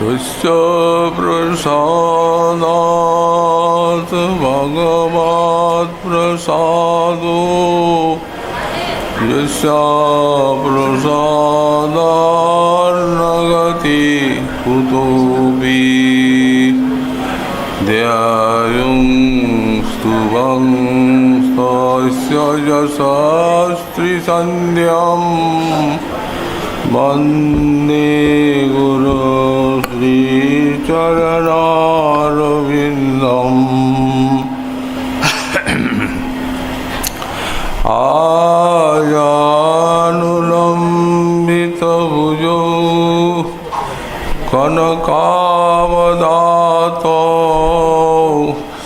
तस्य प्रसादात् भगवत्प्रसादो यस्य प्रसादान्नगति कुतोऽपि ध्यायुं स्तुवं तस्य यशस्त्रिसन्ध्यं वन्दे गुरु श्रीचरणारविन्दम् आजानुलम्बितभुजौ कनकावदातौ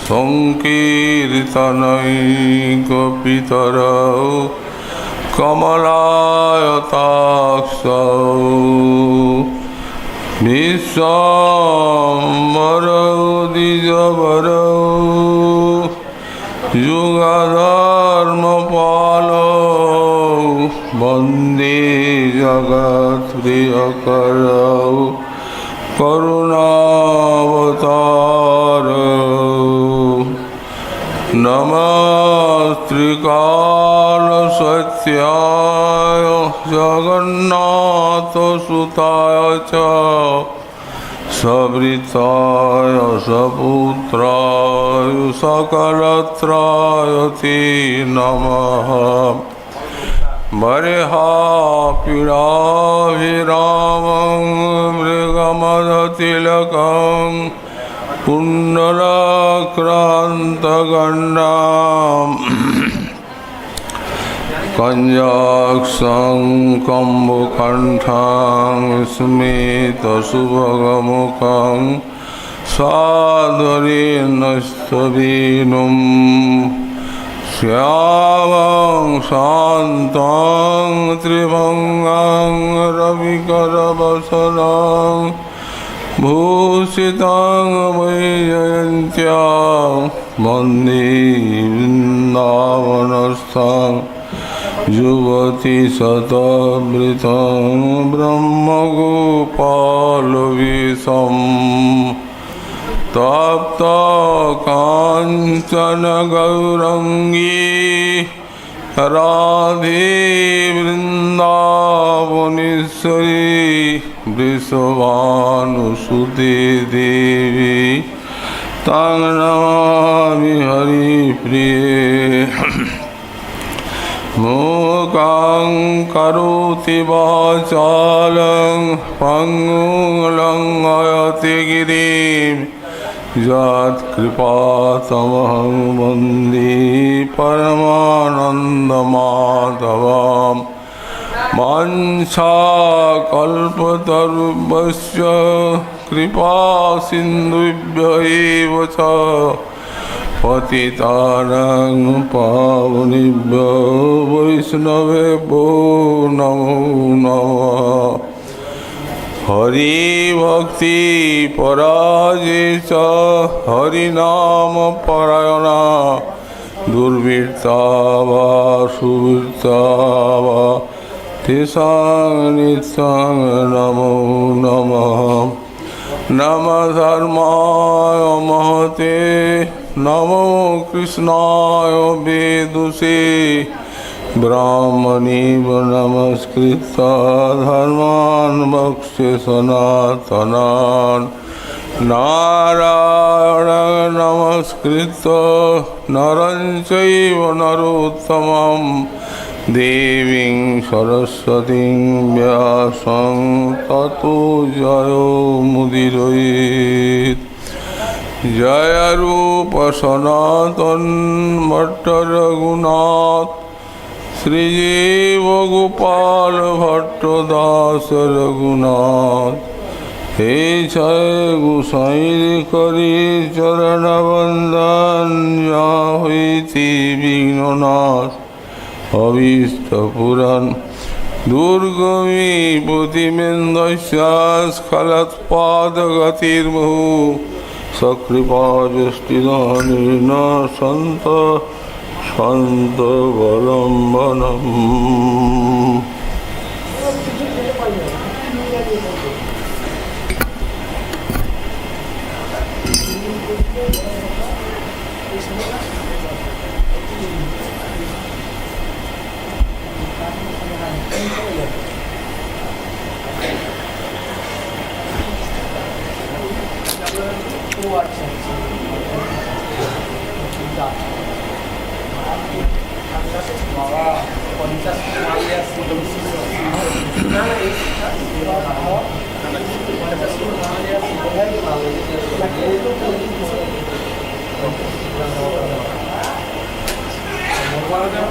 संकीर्तनैकपितरौ कमलायताक्षौ विश्वाम्बरौ द्विजवरौ युगधर्मपालौ वन्दे जगत्प्रियकरौ करुणावतारौ नमस्त्रिकालसत्याय जगन्नाथसुताय च सवृताय सपुत्राय सकलत्राय ते नमः बर्हापीडाभिरामं मृगमदतिलकं कुण्डलाक्रान्तगण्डाम् कञ्जाक्षं कम्बुकण्ठं स्मितसुभगमुखं सादरेणस्तवीनुं श्यामं शान्तं त्रिभङ्गं रविकरवसनं भूषितं वैजयन्त्या वन्दे वृन्दावनस्थं युवती शतवृतं ब्रह्मगोपालवेशम् तप्त काञ्चन गौरङ्गी राधे वृन्दावनेश्वरी वृषभानुसुते देवी तं नमामि हरिप्रिये मूकं करोति वाचालं पङ्गुं लङ्घयति गिरिं यत्कृपातमहं वन्दे परमानन्दमाधवम् वाञ्छाकल्पतरुभ्यश्च कृपासिन्धुभ्य एव च पतितानां पावनेभ्यो वैष्णवेभ्यो नमो नमः हरिभक्ति पराजे च हरिनामपरायणा दुर्वृत्ता वा सुवृत्ता वा तेषां नित्यं नमो नमः नमः धर्माय महते नमो कृष्णाय वेदुषे ब्राह्मणेव नमस्कृत्य धर्मान् वक्ष्ये सनातनान् नारायणं नमस्कृत्य नरं चैव नरोत्तमं देवीं सरस्वतीं व्यासं ततो जयो मुदीरयेत् जय रूप सनातन भट्ट रघुनाथ श्रीजीव गोपाल भट्ट दास रघुनाथ हे जय गोसाई करी चरण वंदन या हुई विघ्ननाश अभीष्ट पुराण दुर्गमी बुद्धिमेन्द्रस्खलत्पादगतिर्मुहु सकृपाजुष्टिदानेन सन्त सन्तवलम्बनम्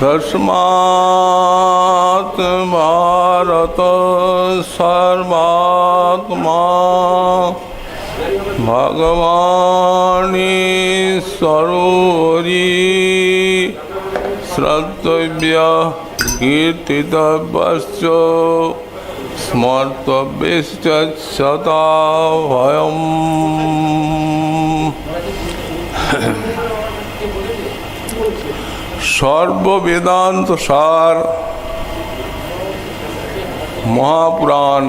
तस्मात् भारत सर्वात्मा भगवानीश्वरोरि श्रद्धव्यः कीर्तितव्यश्च स्मर्तव्यश्च सदा भयम्। सर्ववेदांत सार महापुराण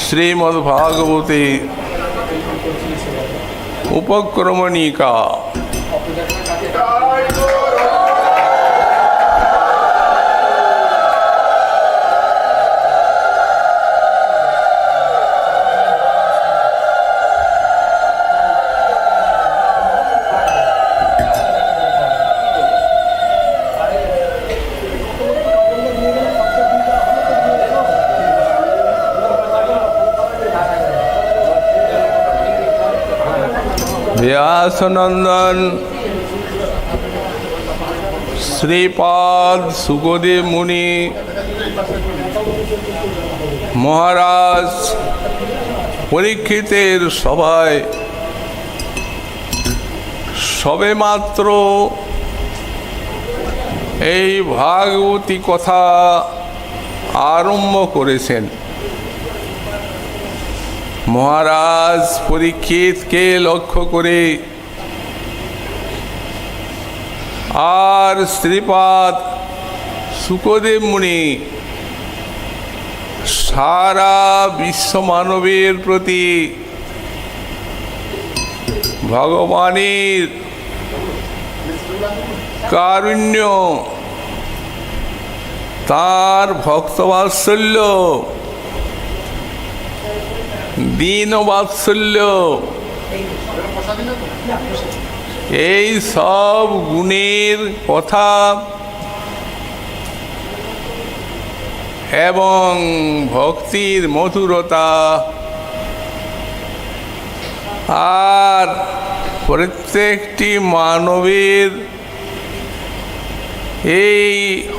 श्रीमद्भागवते उपक्रमणिका व्यासनंदन श्रीपाद सुखदेव मुनि महाराज परीक्षितेर सभाय सबे मात्र এই ভাগবতী কথা আরম্ভ করেছেন। মহারাজ পরীক্ষিতকে লক্ষ্য করে আর শ্রীপাদ সুখদেব মুনি সারা বিশ্ব মানবের প্রতি ভগবানের কারুণ্য, তার ভক্তবাৎসল্য, দীন বাৎসল্য, এই সব গুণের কথা এবং ভক্তির মধুরতা আর প্রত্যেকটি মানবের এই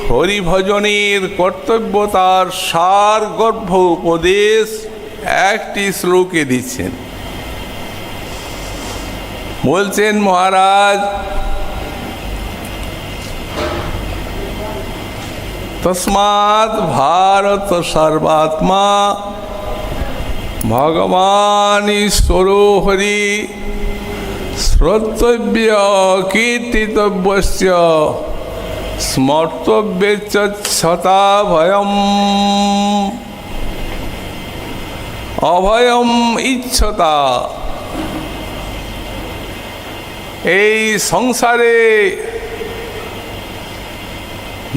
হরিভজনের কর্তব্যতার সারগর্ভ উপদেশ একটি শ্লোকে দিচ্ছেন। বলছেন মহারাজ, তস্মাৎ ভারত সর্বাত্মা ভগবান ঈশ্বর হরি শ্রদ্ধব্য কীর্তিতব্যস্য স্মর্তব্যেচ্চ সদা ভয়ম। অভয়ম ইচ্ছতা। এই সংসারে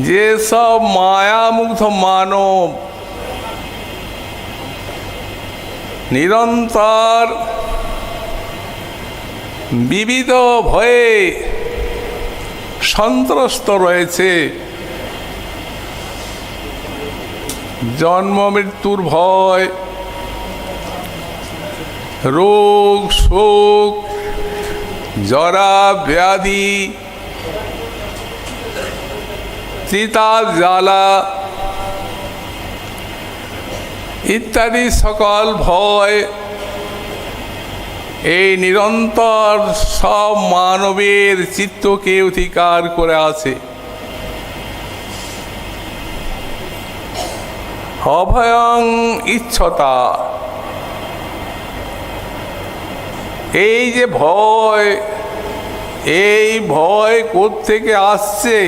যেসব মায়ামুগ্ধ মানব নিরন্তর বিবিধ ভয়ে সন্ত্রস্ত রয়েছে, জন্ম মৃত্যুর ভয়, রোগ শোক, জরা ব্যাধি, চিতার জ্বালা ইত্যাদি সকল ভয় এই নিরন্তর সব মানবের চিত্তকে অধিকার করে আছে। অভয়ং ইচ্ছতা। এই যে ভয়, এই ভয় কোত্থেকে আসছে?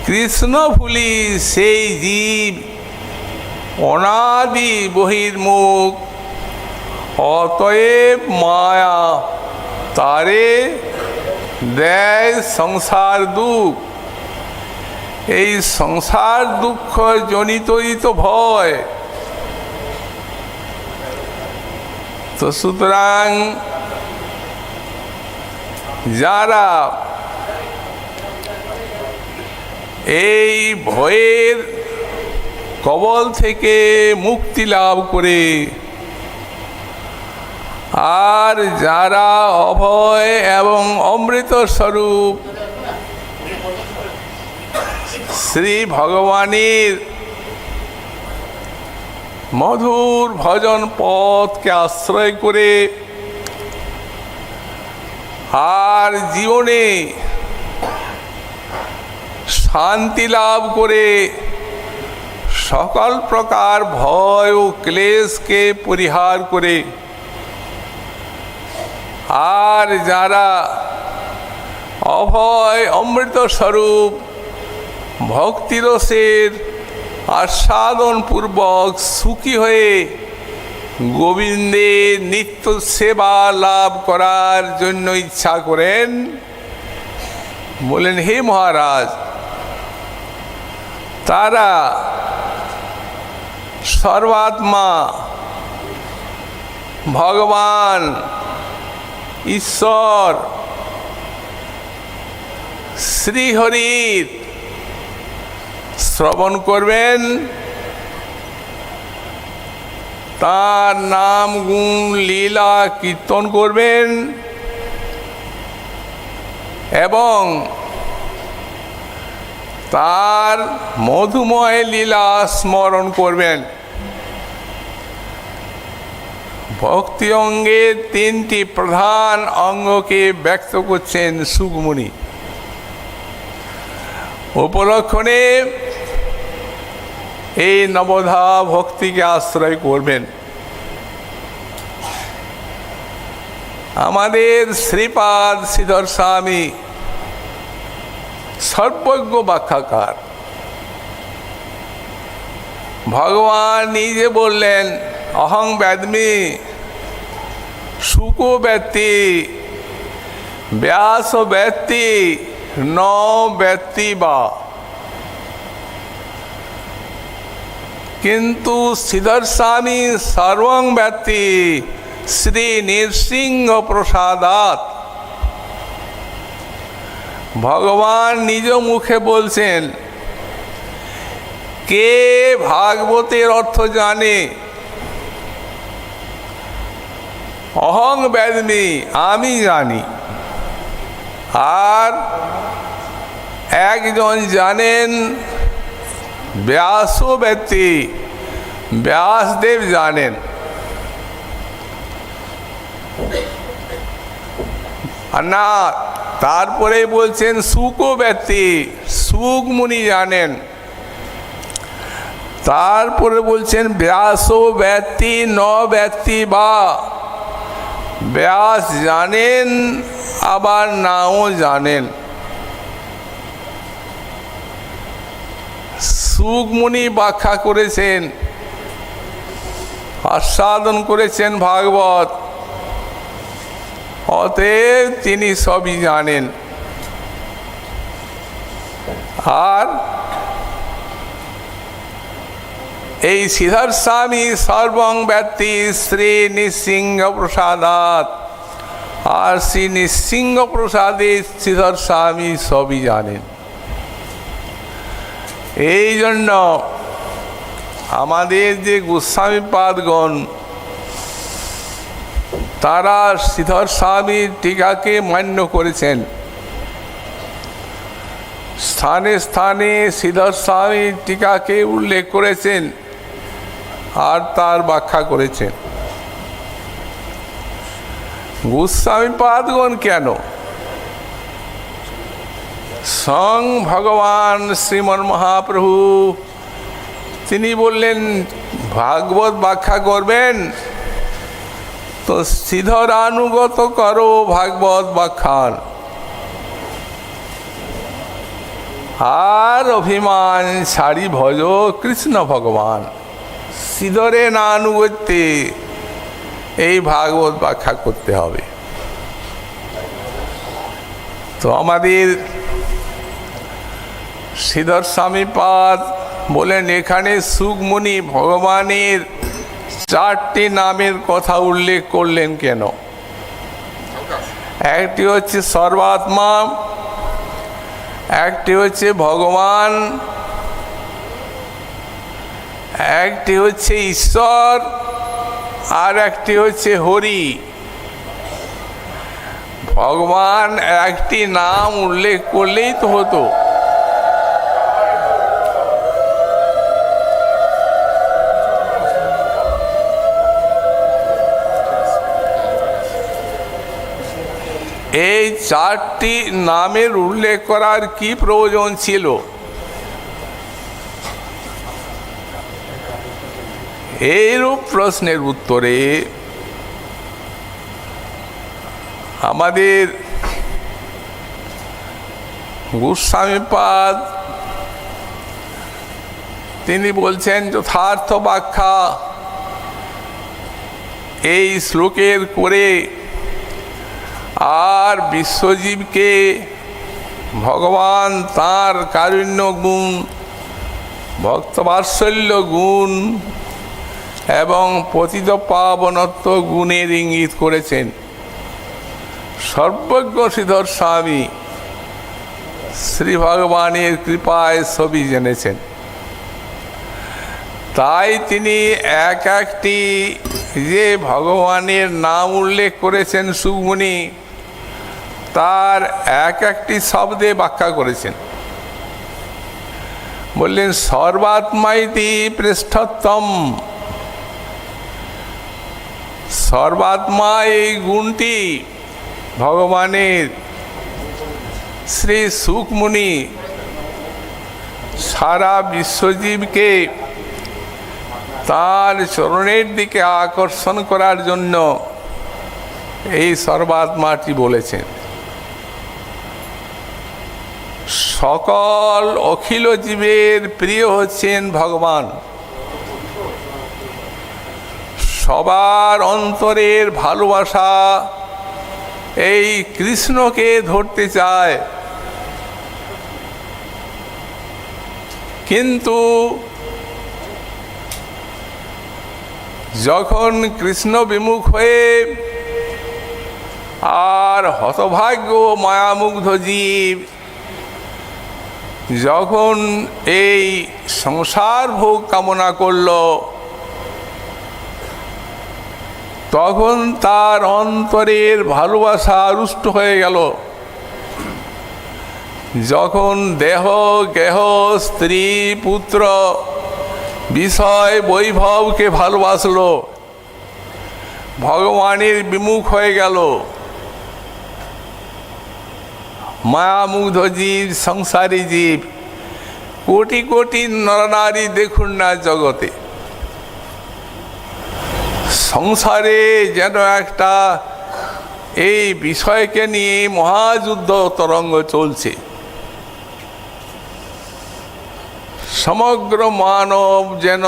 কৃষ্ণ ভুলি সেই জীব অনাদি বহির্মুখ, অতএব মায়া তারে দেয় সংসার দুঃখ। এই সংসার দুঃখ জনিতই তো ভয়। তো সুতরাং যারা এই ভয়ের কবল থেকে মুক্তি লাভ করে আর যারা অভয় এবং অমৃত স্বরূপ শ্রী ভগবানের মধুর ভজন পথকে আশ্রয় করে আর জীবনে শান্তি লাভ করে সকল প্রকার ভয় ও ক্লেশকে পরিহার করে আর যারা অভয় অমৃত স্বরূপ ভক্তিরসের আস্বাদন পূর্বক সুখী হয়ে গোবিন্দের নিত্য সেবা লাভ করার জন্য ইচ্ছা করেন, বলেন হে মহারাজ, তারা সর্বাত্মা ভগবান ঈশ্বর শ্রীহরির শ্রবণ করবেন, তার নাম গুণ লীলা কীর্তন করবেন এবং তার মধুময় লীলা স্মরণ করবেন। ভক্তি অঙ্গের তিনটি প্রধান অঙ্গকে ব্যক্ত করছেন সুকমুনি। উপলক্ষণে এই নবধা ভক্তিকে আশ্রয় করবেন। আমাদের শ্রীপাদ শ্রীধর স্বামী সর্বজ্ঞ ব্যাখ্যাকার। ভগবান নিজে বললেন, অহং ব্যাদমি শুকো ব্যক্তি ব্যাস ব্যক্তি ন ব্যক্তি বা। কিন্তু শ্রীধর স্বামী সর্বং ব্যক্তি শ্রী নৃসিংহ প্রসাদাত। ভগবান নিজ মুখে বলছেন, কে ভাগবতের অর্থ জানে? অহং ব্যাদমি, আমি জানি। আর একজন জানেন ব্যাস ব্যক্তি, ব্যাসদেব জানেন। আর না, তারপরে বলছেন সুক ব্যক্তি, সুক মুনি জানেন। তারপরে বলছেন ব্যাস ব্যক্তি ন ব্যক্তি বা। ব্যাস জানেন আবার নাও জানেন। সুকমুনি ব্যাখ্যা করেছেন, আস্বাদন করেছেন ভাগবত, অতএব তিনি সবই জানেন। আর এই শ্রীধর স্বামী সর্বং ব্যক্তি শ্রী নৃসিংহ প্রসাদাত। আর শ্রী নৃসিংহ প্রসাদে শ্রীধর স্বামী সবই জানেন। এই জন্য আমাদের যে গোস্বামীপাদগণ, তারা শ্রীধর স্বামীর টিকাকে মান্য করেছেন। স্থানে স্থানে শ্রীধর স্বামীর টিকাকে উল্লেখ করেছেন আর তার ব্যাখ্যা করেছেন। গোস্বামীপাদগণ কেন? স্বয়ং ভগবান শ্রীমন মহাপ্রভু তিনি বললেন, ভাগবত ব্যাখ্যা করবেন তো শ্রীধর আনুগত করো ভাগবত ব্যাখ্যার, আর অভিমান ছাড়ি ভজ কৃষ্ণ ভগবান। শ্রীধরে না আনুগত্যে এই ভাগবত ব্যাখ্যা করতে হবে। তো আমাদের শ্রীধর স্বামীপাদ বলেন, এখানে সুকমুনি ভগবানের চারটি নামের কথা উল্লেখ করলেন কেন? একটি হচ্ছে সর্বাত্মা, একটি হচ্ছে ভগবান, একটি হচ্ছে ঈশ্বর, আর একটি হচ্ছে হরি। ভগবান একটি নাম উল্লেখ করলেই তো হতো। এই চারটি নামের উল্লেখ করার কি প্রয়োজন ছিল? এইরূপ প্রশ্নের উত্তরে আমাদের গোস্বামীপাদ তিনি বলছেন, যথার্থ ব্যাখ্যা এই শ্লোকের করে আর বিশ্বজীবকে ভগবান তাঁর কারুণ্য গুণ, ভক্তবাৎসল্য গুণ এবং পতিত পাবনত্ব গুণের ইঙ্গিত করেছেন। সর্বজ্ঞ শ্রীধর স্বামী শ্রী ভগবানের কৃপায় সবই জেনেছেন। তাই তিনি এক একটি যে ভগবানের নাম উল্লেখ করেছেন সুকমুনি, তার এক একটি শব্দে ব্যাখ্যা করেছেন। বললেন সর্বাত্মাইতি পৃষ্ঠত্বম। সর্বাত্মা এই গুণটি ভগবানের শ্রী সুকমুনি সারা বিশ্বজীবকে তার চরণের দিকে আকর্ষণ করার জন্য এই সর্বাত্মাটি বলেছেন। সকল অখিল জীবের প্রিয় হচ্ছেন ভগবান। সবার অন্তরের ভালোবাসা এই কৃষ্ণকে ধরতে চায়, কিন্তু যখন কৃষ্ণ বিমুখ হয়ে আর হতভাগ্য মায়ামুগ্ধ জীব যখন এই সংসার ভোগ কামনা করল, তখন তার অন্তরের ভালোবাসা রুষ্ট হয়ে গেল। যখন দেহ গেহ স্ত্রী পুত্র বিষয় বৈভবকে ভালোবাসলো, ভগবানের বিমুখ হয়ে গেল। মায়ামুগ্ধ জীব, সংসারী জীব, কোটি কোটি নরনারী দেখুন না জগতে। সংসারে যেন একটা এই বিষয়কে নিয়ে মহাযুদ্ধ তরঙ্গ চলছে। সমগ্র মানব যেন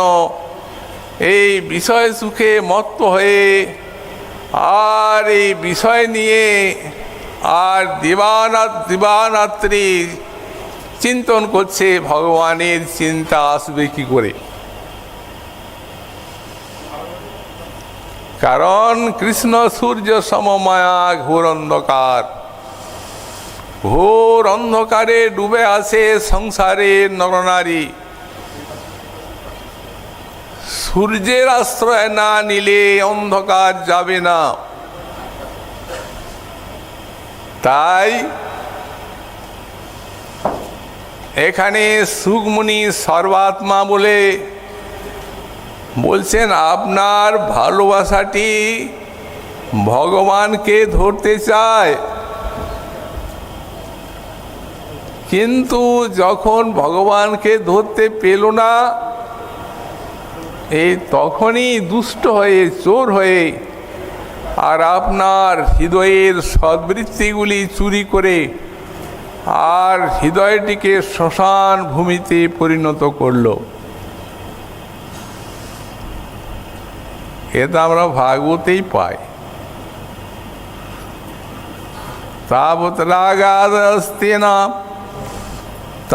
এই বিষয় সুখে মত্ত হয়ে আর এই বিষয় নিয়ে আর দিবারাত্রি চিন্তন করছে, ভগবানের চিন্তা আসবে কি করে। কারণ কৃষ্ণ সূর্য সমমায়া ঘোর অন্ধকার। ঘোর অন্ধকারে ডুবে আছে সংসারের নরনারী। সূর্যের আশ্রয় না নিলে অন্ধকার যাবে না। তাই এখানে সুকমুনি সর্বাত্মা বলে বলছেন, আপনার ভালোবাসাটি ভগবানকে ধরতে চায়, কিন্তু যখন ভগবানকে ধরতে পেল না, এই তখনই দুষ্ট হয়ে চোর হয়ে আর আপনার হৃদয়ের সদ্বৃত্তিগুলি চুরি করে আর হৃদয়টিকে শ্মশান ভূমিতে পরিণত করল। এটা আমরা ভাগবতেই পাই। তাবৎ রাগাদস্তেনা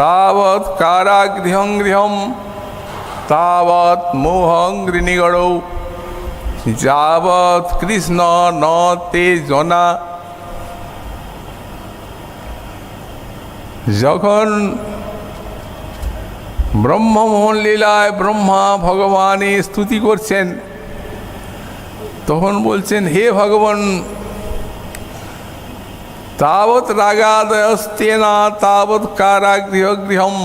তাবৎ কারাগৃহং গৃহম তাবৎ মোহং গৃণীগড়ৌ যাবৎ কৃষ্ণ ন তে জনা। যখন ব্রহ্মমোহন লীলায় ব্রহ্মা ভগবানের স্তুতি করছেন, তখন বলছেন, হে ভগবান, তাবৎ রাগাদয়স্তেনা তাবৎ কারাগৃহগৃহম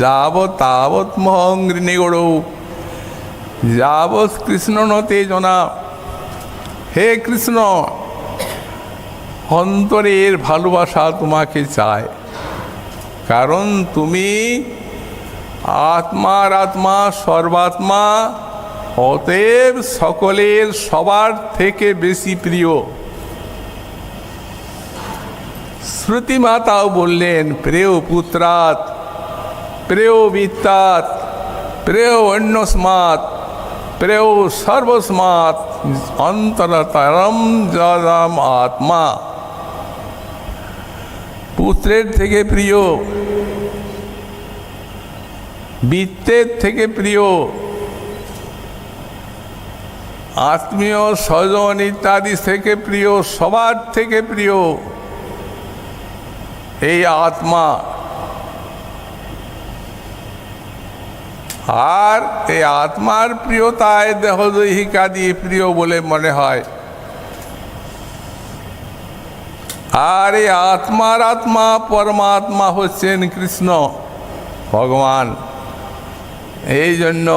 যাবৎ তাবৎ মহঙ্গৃণিগড়ৌ যাবৎ কৃষ্ণ নতে জনা। হে কৃষ্ণ, অন্তরের ভালোবাসা তোমাকে চায়, কারণ তুমি আত্মার আত্মা, সর্বাত্মা, অতএব সকলের সবার থেকে বেশি প্রিয়। শ্রুতি মাতাও বললেন, প্রেয় পুত্রাৎ, প্রেয় বিত্তাৎ, প্রেয় অন্যস্মাৎ, প্রেয় সর্বস্মাৎ অন্তরতরম যদাম আত্মা। পুত্রের থেকে প্রিয়, বিত্তের থেকে প্রিয়, আত্মীয় স্বজন ইত্যাদি থেকে প্রিয়, সবার থেকে প্রিয় এই আত্মা। আর এই আত্মার প্রিয়তায় দেহদৈহিকাদি প্রিয় বলে মনে হয়। আর এই আত্মার আত্মা পরমাত্মা হচ্ছেন কৃষ্ণ ভগবান। এই জন্য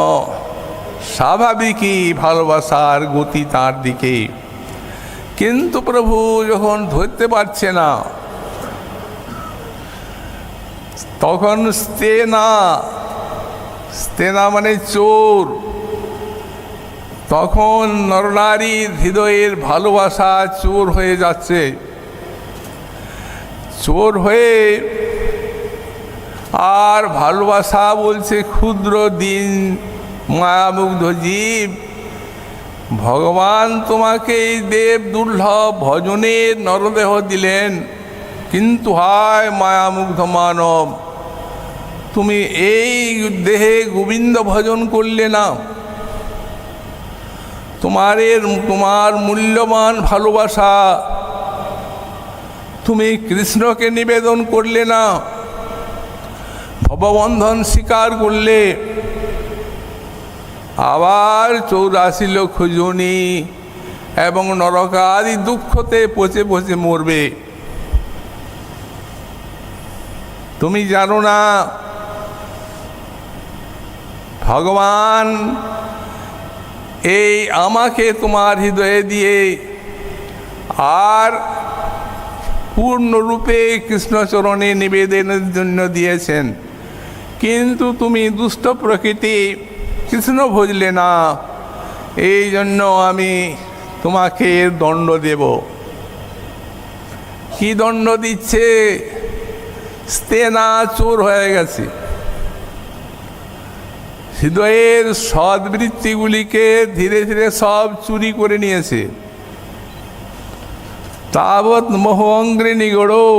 স্বাভাবিকই ভালোবাসার গতি তার দিকে। কিন্তু প্রভু যখন ধরতে পারছে না, তখন স্তেনা মানে চোর, তখন নরনারীর হৃদয়ের ভালোবাসা চোর হয়ে যাচ্ছে। চোর হয়ে আর ভালোবাসা বলছে, ক্ষুদ্র দিন মায়ামুগ্ধ জীব, ভগবান তোমাকে এই দেব দুর্লভ ভজনের নরদেহ দিলেন, কিন্তু হায় মায়ামুগ্ধ মানব, তুমি এই দেহে গোবিন্দ ভজন করলে না, তোমার মূল্যবান ভালোবাসা তুমি কৃষ্ণকে নিবেদন করলে না, ভববন্ধন স্বীকার করলে, আবার 84 লক্ষ যোনি এবং নরকাদি দুঃখতে পচে পচে মরবে। তুমি জানো না ভগবান এই আমাকে তোমার হৃদয়ে দিয়ে আর পূর্ণরূপে কৃষ্ণচরণে নিবেদনের জন্য দিয়েছেন, কিন্তু তুমি দুষ্ট প্রকৃতি, কৃষ্ণ ভজলে না, এই জন্য আমি তোমাকে দণ্ড দেব। কি দণ্ড দিচ্ছে? স্তেনা চোর হয়ে গেছে, হৃদয়ের সদ্বৃত্তিগুলিকে ধীরে ধীরে সব চুরি করে নিয়েছে। তাবৎ মোহ অঙ্গ্রিণী গড়ো,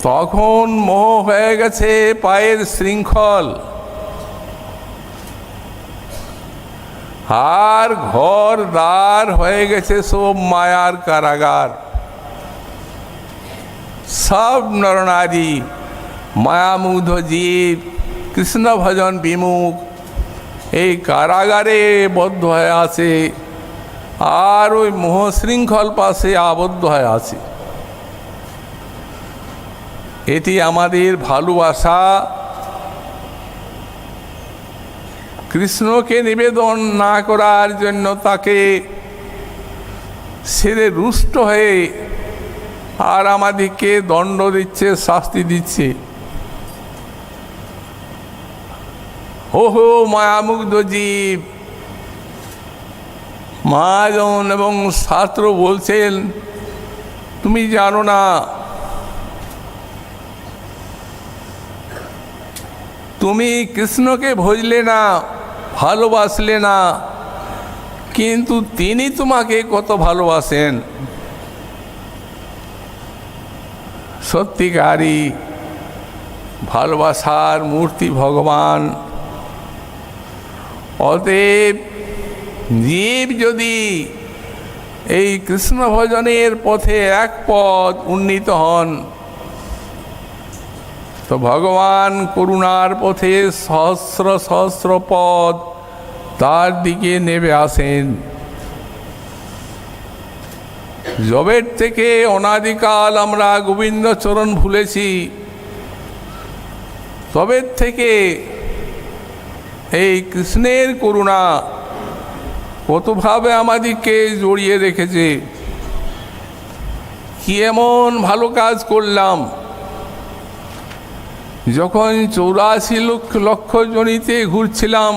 তখন মোহ হয়ে গেছে পায়ের শৃঙ্খল, আর ঘর দ্বার হয়ে গেছে সব মায়ার কারাগার। সব নরনারী মায়ামুগ্ধ জীব, কৃষ্ণ ভজন বিমুখ, এই কারাগারে বদ্ধ হয়ে আছে, আর ওই মোহ শৃঙ্খল পাশে আবদ্ধ হয়ে আছে। এটি আমাদের ভালোবাসা কৃষ্ণকে নিবেদন না করার জন্য তাকে ছেড়ে রুষ্ট হয়ে আর আমাদেরকে দণ্ড দিচ্ছে, শাস্তি দিচ্ছে। ওহো মায়ামুগ্ধ জীব, মহাজন এবং শাস্ত্র বলছেন, তুমি জানো না, তুমি কৃষ্ণকে ভজলে না, ভালোবাসলে না, কিন্তু তিনি তোমাকে কত ভালোবাসেন। সত্যিকারী ভালোবাসার মূর্তি ভগবান। অতএব জীব যদি এই কৃষ্ণ ভজনের পথে এক পদ উন্নীত হন, তো ভগবান করুণার পথে সহস্র সহস্র পদ তার দিকে নেমে আসেন। জবের থেকে অনাদিকাল আমরা গোবিন্দ চরণ ভুলেছি, তবে থেকে এই কৃষ্ণের করুণা কতভাবে আমাদেরকে জড়িয়ে রেখেছে। কি এমন ভালো কাজ করলাম, যখন 84 লক্ষ জনিতে ঘুরছিলাম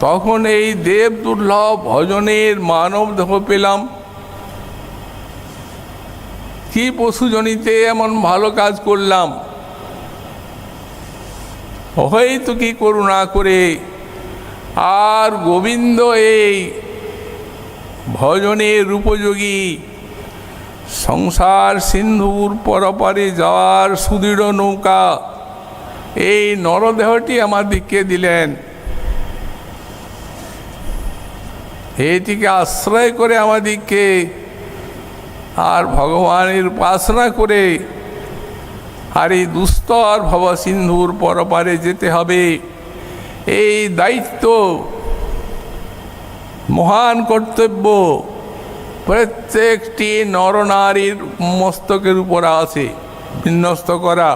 তখন এই দেব দুর্লভ ভজনের মানব দেহ পেলাম। কি পশুজনিতে এমন ভালো কাজ করলাম, হয়তো কি করুণা করে আর গোবিন্দ এই ভজনের উপযোগী সংসার সিন্ধুর পরপারে যাওয়ার সুদৃঢ় নৌকা এই নরদেহটি আমাদিগকে দিলেন। এইটিকে আশ্রয় করে আমাদিগকে আর ভগবানের উপাসনা করে আর এই দুস্তর ভব সিন্ধুর পরপারে যেতে হবে। এই দায়িত্ব, মহান কর্তব্য প্রত্যেকটি নরনারীর মস্তকের উপর আছে বিন্যস্ত করা।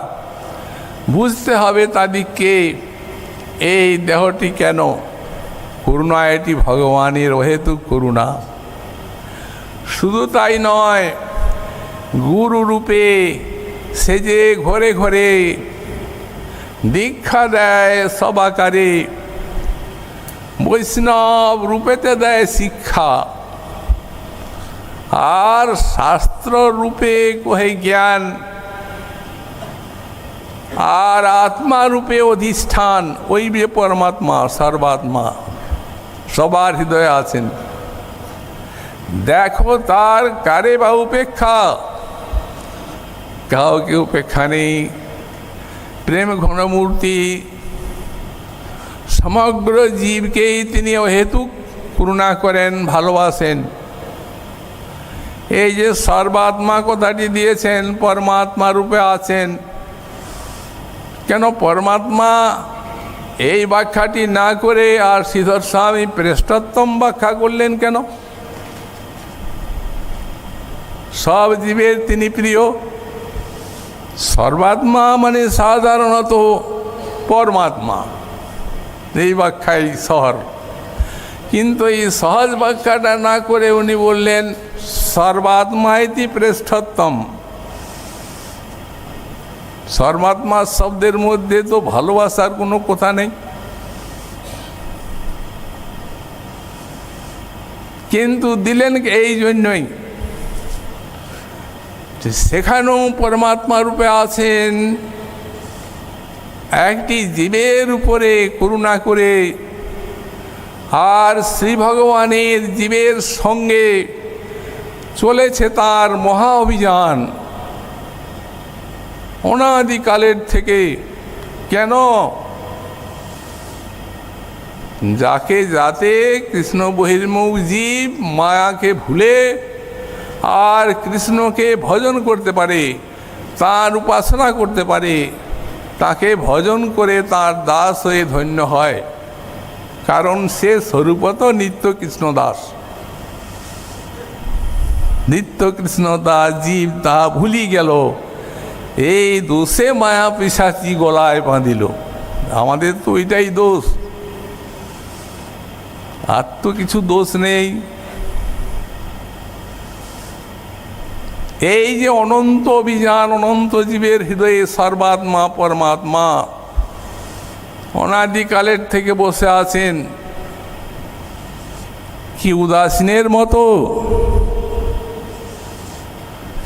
বুঝতে হবে তাদেরকে এই দেহটি কেন করুণা, এটি ভগবানের অহেতুক করুণা। শুধু তাই নয়, গুরু রূপে সে যে ঘরে ঘরে দীক্ষা দেয় সবাকারে, বৈষ্ণব রূপেতে দেয় শিক্ষা, আর শাস্ত্র রূপে কহে জ্ঞান, আর আত্মা রূপে অধিষ্ঠান। ওই যে পরমাত্মা সর্বাত্মা সবার হৃদয়ে আছেন। দেখো তার কারে বা উপেক্ষা, কাউকে উপেক্ষা নেই। প্রেম ঘনমূর্তি সমগ্র জীবকেই তিনি অহেতুক করুণা করেন, ভালোবাসেন। এই যে সর্বাত্মা কথাটি দিয়েছেন, পরমাত্মা রূপে আছেন। কেন পরমাত্মা এই ব্যাখ্যাটি না করে আর শ্রীধর স্বামী প্রেষ্ঠোত্তম ব্যাখ্যা করলেন কেন? সব জীবের তিনি প্রিয়। সর্বাত্মা মানে সাধারণত পরমাত্মা, এই ব্যাখ্যাই সহজ। কিন্তু এই সহজ ব্যাখ্যাটা না করে উনি বললেন সর্বাত্মা ইতি প্রেষ্ঠোত্তম। সর্বাত্মা শব্দের মধ্যে তো ভালোবাসার কোনো কথা নেই, কিন্তু দিলেন এই জন্যই সেখানেও পরমাত্মা রূপে আছেন, একটি জীবের উপরে করুণা করে। আর শ্রী ভগবানের জীবের সঙ্গে চলেছে তার মহা অভিযান অনাদিকালের থেকে। কেন? যাকে যাতে কৃষ্ণ বহির্মুখ জীব মায়াকে ভুলে আর কৃষ্ণকে ভজন করতে পারে, তার উপাসনা করতে পারে, তাকে ভজন করে তার দাস হয়ে ধন্য হয়। কারণ সে স্বরূপত নিত্য কৃষ্ণ দাস। নিত্য কৃষ্ণ দাস জীব তা ভুলি গেল, এই দোষে মায়া পিশাচি গলায় বাঁধিল। আমাদের তো এটাই দোষ, আর তো কিছু দোষ নেই। এই যে অনন্ত অভিযান, অনন্ত জীবের হৃদয়ে সর্বাত্মা পরমাত্মা অনাদিকালের থেকে বসে আছেন। কি উদাসীনের মতো?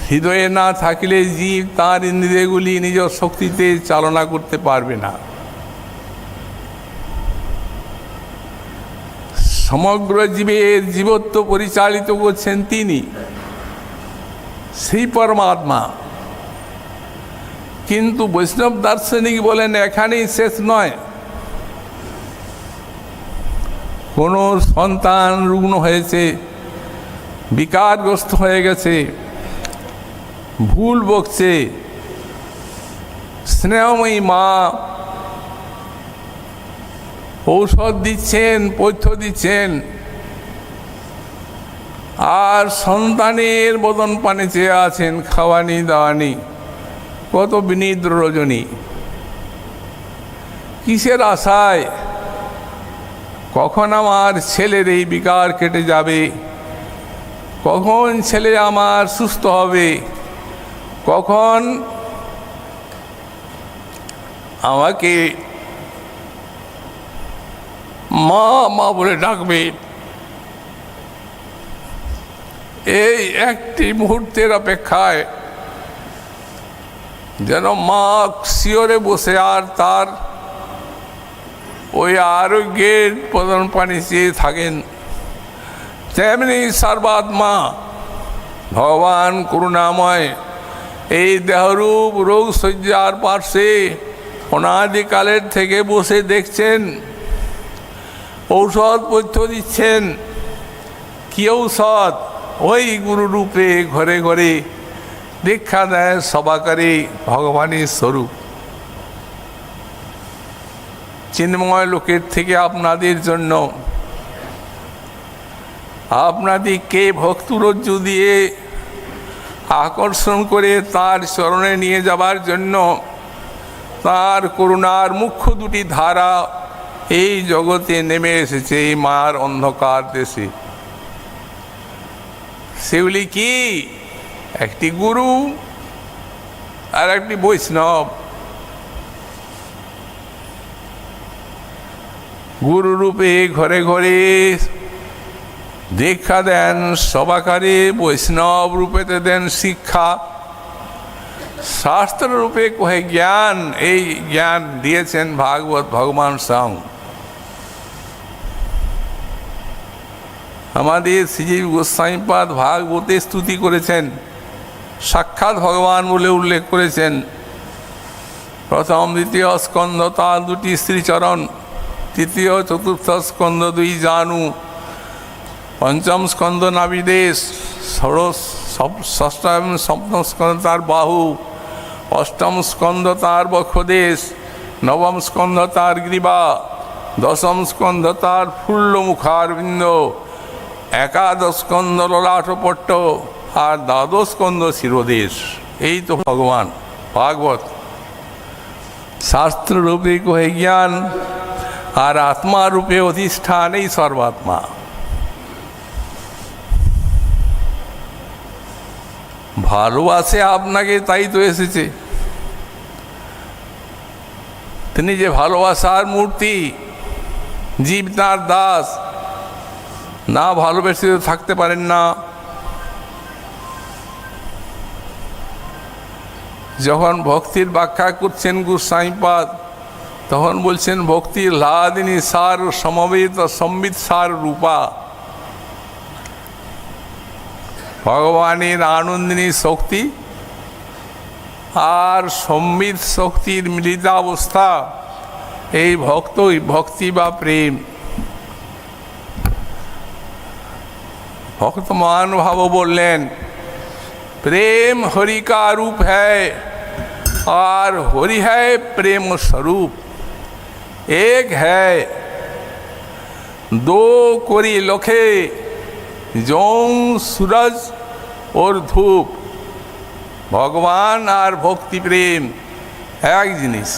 হৃদয়ে না থাকলে জীব তার ইন্দ্রিয়গুলি নিজ শক্তিতে চালনা করতে পারবে না। সমগ্র জীবের জীবত্ব পরিচালিত করছেন তিনি, সেই পরমাত্মা। কিন্তু বৈষ্ণব দার্শনিক বলেন এখানেই শেষ নয়, কোনো সন্তান রুগ্ন হয়েছে, বিকারগ্রস্ত হয়ে গেছে, ভুল বকছে, স্নেহময়ী মা ঔষধ দিচ্ছেন, পথ্য দিচ্ছেন, আর সন্তানের বদন পানে চেয়ে আছেন, খাওয়ানি দাওয়ানি। কত বিনিদ্র রজনী, কিসের আশায়? কখন আমার ছেলের এই বিকার কেটে যাবে, কখন ছেলে আমার সুস্থ হবে, কখন আমাকে মা মা বলে ডাকবে। এই একটি মুহূর্তের অপেক্ষায় যেন মা শিয়রে বসে আর তার ওই আরোগ্যের প্রদান পানি চেয়ে থাকেন। তেমনি সর্বাত্মা ভগবান করুণাময় এই দেহরূপ রোগ শয্যার পার্শ্বে অনাদিকালের থেকে বসে দেখছেন, ঔষধ পথ্য দিচ্ছেন। কি ঔষধ? ওই গুরুরূপে ঘরে ঘরে দীক্ষা দেয় সবাকারে ভগবানের স্বরূপ। চিন্ময় লোকের থেকে আপনাদের জন্য, আপনাদেরকে ভক্তরজ্জু দিয়ে আকর্ষণ করে তার চরণে নিয়ে যাবার জন্য তার করুণার মুখ্য দুটি ধারা এই জগতে নেমে এসেছে, এই মার অন্ধকার দেশে। সেগুলি কি? একটি গুরু আর একটি বৈষ্ণব। গুরু রূপে ঘরে ঘরে দীক্ষা দেন সবাকারে, বৈষ্ণব রূপেতে দেন শিক্ষা, শাস্ত্র রূপে কহে জ্ঞান। এই জ্ঞান দিয়েছেন ভাগবত ভগবান স্বয়ং। আমাদের শ্রীজীব গোস্বামীপাদ ভাগবতে স্তুতি করেছেন, সাক্ষাৎ ভগবান বলে উল্লেখ করেছেন। প্রথম দ্বিতীয় স্কন্ধ তার দুটি শ্রীচরণ, তৃতীয় চতুর্থ স্কন্ধ দুই জানু, পঞ্চম স্কন্ধ নাভিদেশ, ষষ্ঠ এবং সপ্তম স্কন্ধ তার বাহু, অষ্টম স্কন্ধ তার বক্ষদেশ, নবম স্কন্ধ তার গ্রীবা, দশম স্কন্ধ তার ফুল্ল মুখারবিন্দ, একাদশ স্কন্ধ ললাটপট্ট, আর দ্বাদশ স্কন্ধ শিরোদেশ। এই তো ভগবান ভাগবত। শাস্ত্র রূপে কহে জ্ঞান, আর আত্মা রূপে অধিষ্ঠান এই সর্বাত্মা। ভালোবাসে আপনাকে, তাই তো এসেছে। তিনি যে ভালোবাসার মূর্তি, জীব তার দাস, না ভালোবেসে থাকতে পারেন না। যখন ভক্তির ব্যাখ্যা করছেন গোস্বামীপাদ, তখন বলছেন ভক্তির লাদিনী সার সমবেত সম্বিত সার রূপা। ভগবানের আনন্দিনী শক্তি আর সম্বিত শক্তির মিলিতাবস্থা, এই ভক্তি বা প্রেম। भक्त महानुभाव बोलें प्रेम हरि का रूप है और हरि है प्रेम स्वरूप। एक है दो कोरी लोखे जों सूरज और धूप। भगवान और भक्ति प्रेम एक जिनिस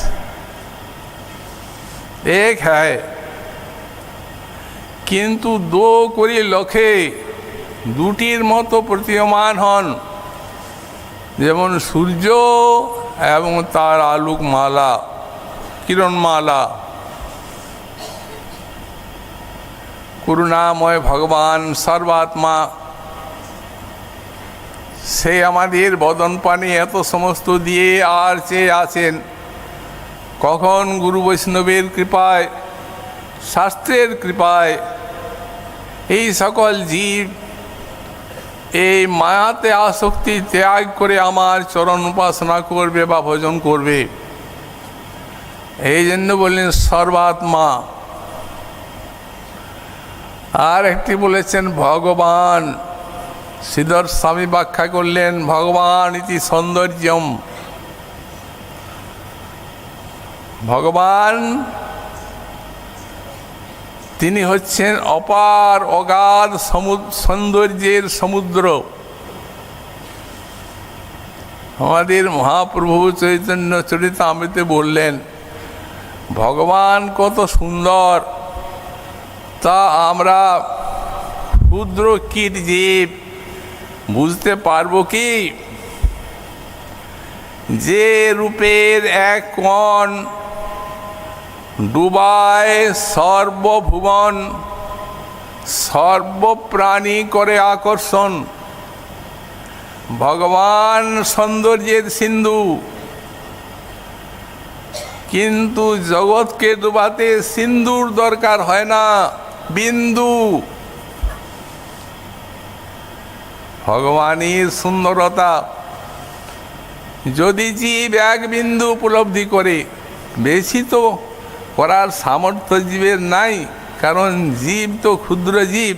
एक है, किन्तु दो कोरी लोखे দুটির মতো প্রতীয়মান হন, যেমন সূর্য এবং তার আলোকমালা কিরণমালা। করুণাময় ভগবান সর্বাত্মা, সে আমাদের বদন পানে এত সমস্ত দিয়ে আর চেয়ে আছেন কখন গুরু বৈষ্ণবের কৃপায়, শাস্ত্রের কৃপায় এই সকল জীব এই মায়াতে আসক্তি ত্যাগ করে আমার চরণ উপাসনা করবে বা ভজন করবে। এই জন্য বললেন সর্বাত্মা। আর একটি বলেছেন ভগবান। শ্রীধর স্বামী ব্যাখ্যা করলেন ভগবান ইতি সৌন্দর্যম। ভগবান তিনি হচ্ছেন অপার অগাধ সৌন্দর্যের সমুদ্র। আমাদের মহাপ্রভু চৈতন্য চরিতামৃতে বললেন ভগবান কত সুন্দর, তা আমরা ক্ষুদ্র কীট জীব বুঝতে পারবো কি? যে রূপের এক কণ ডুবায় সর্বভুবন, সর্বপ্রাণী করে আকর্ষণ। ভগবান সৌন্দর্যের সিন্ধু, কিন্তু জগৎকে ডুবাতে সিন্ধুর দরকার হয় না, বিন্দু। ভগবানের সুন্দরতা যদি জীব এক বিন্দু উপলব্ধি করে, বেশি তো করার সামর্থ্য জীবের নাই, কারণ জীব তো ক্ষুদ্র জীব।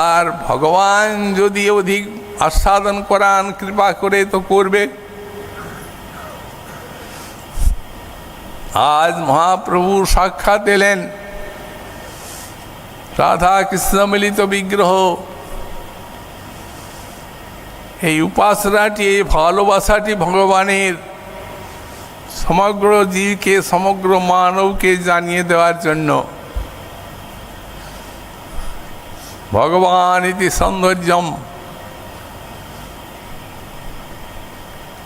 আর ভগবান যদি অধিক আস্বাদন করান, কৃপা করে তো করবে। আজ মহাপ্রভু সাক্ষাৎ এলেন, রাধা কৃষ্ণ মিলিত বিগ্রহ। এই উপাসনাটি, এই ভালোবাসাটি ভগবানের সমগ্র জীবকে, সমগ্র মানবকে জানিয়ে দেওয়ার জন্য। ভগবান ইতি সৌন্দর্যম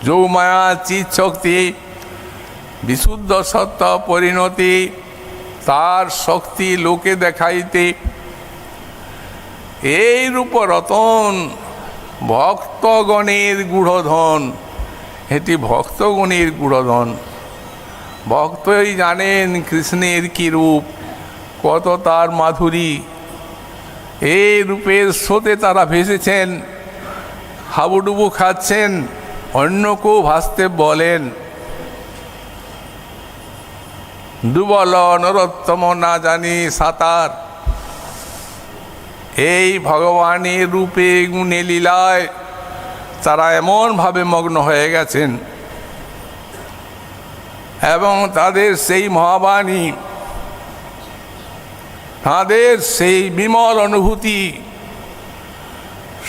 যোগমায়া চিৎ শক্তি বিশুদ্ধ সত্য পরিণতি, তার শক্তি লোকে দেখাইতে। এই রূপ রতন ভক্তগণের গূঢ়ধন। এটি ভক্তগণের গূঢ়ধন। ভক্তই জানেন কৃষ্ণের কি রূপ, কত তার মাধুরী। এই রূপের স্রোতে তারা ভেসেছেন, হাবুডুবু খাচ্ছেন, অন্যকেও ভাসতে বলেন। ডুবল নরোত্তম না জানি সাঁতার। এই ভগবানের রূপে গুণে লীলায় তারা এমনভাবে মগ্ন হয়ে গেছেন, এবং তাদের সেই মহাবাণী, তাদের সেই বিমল অনুভূতি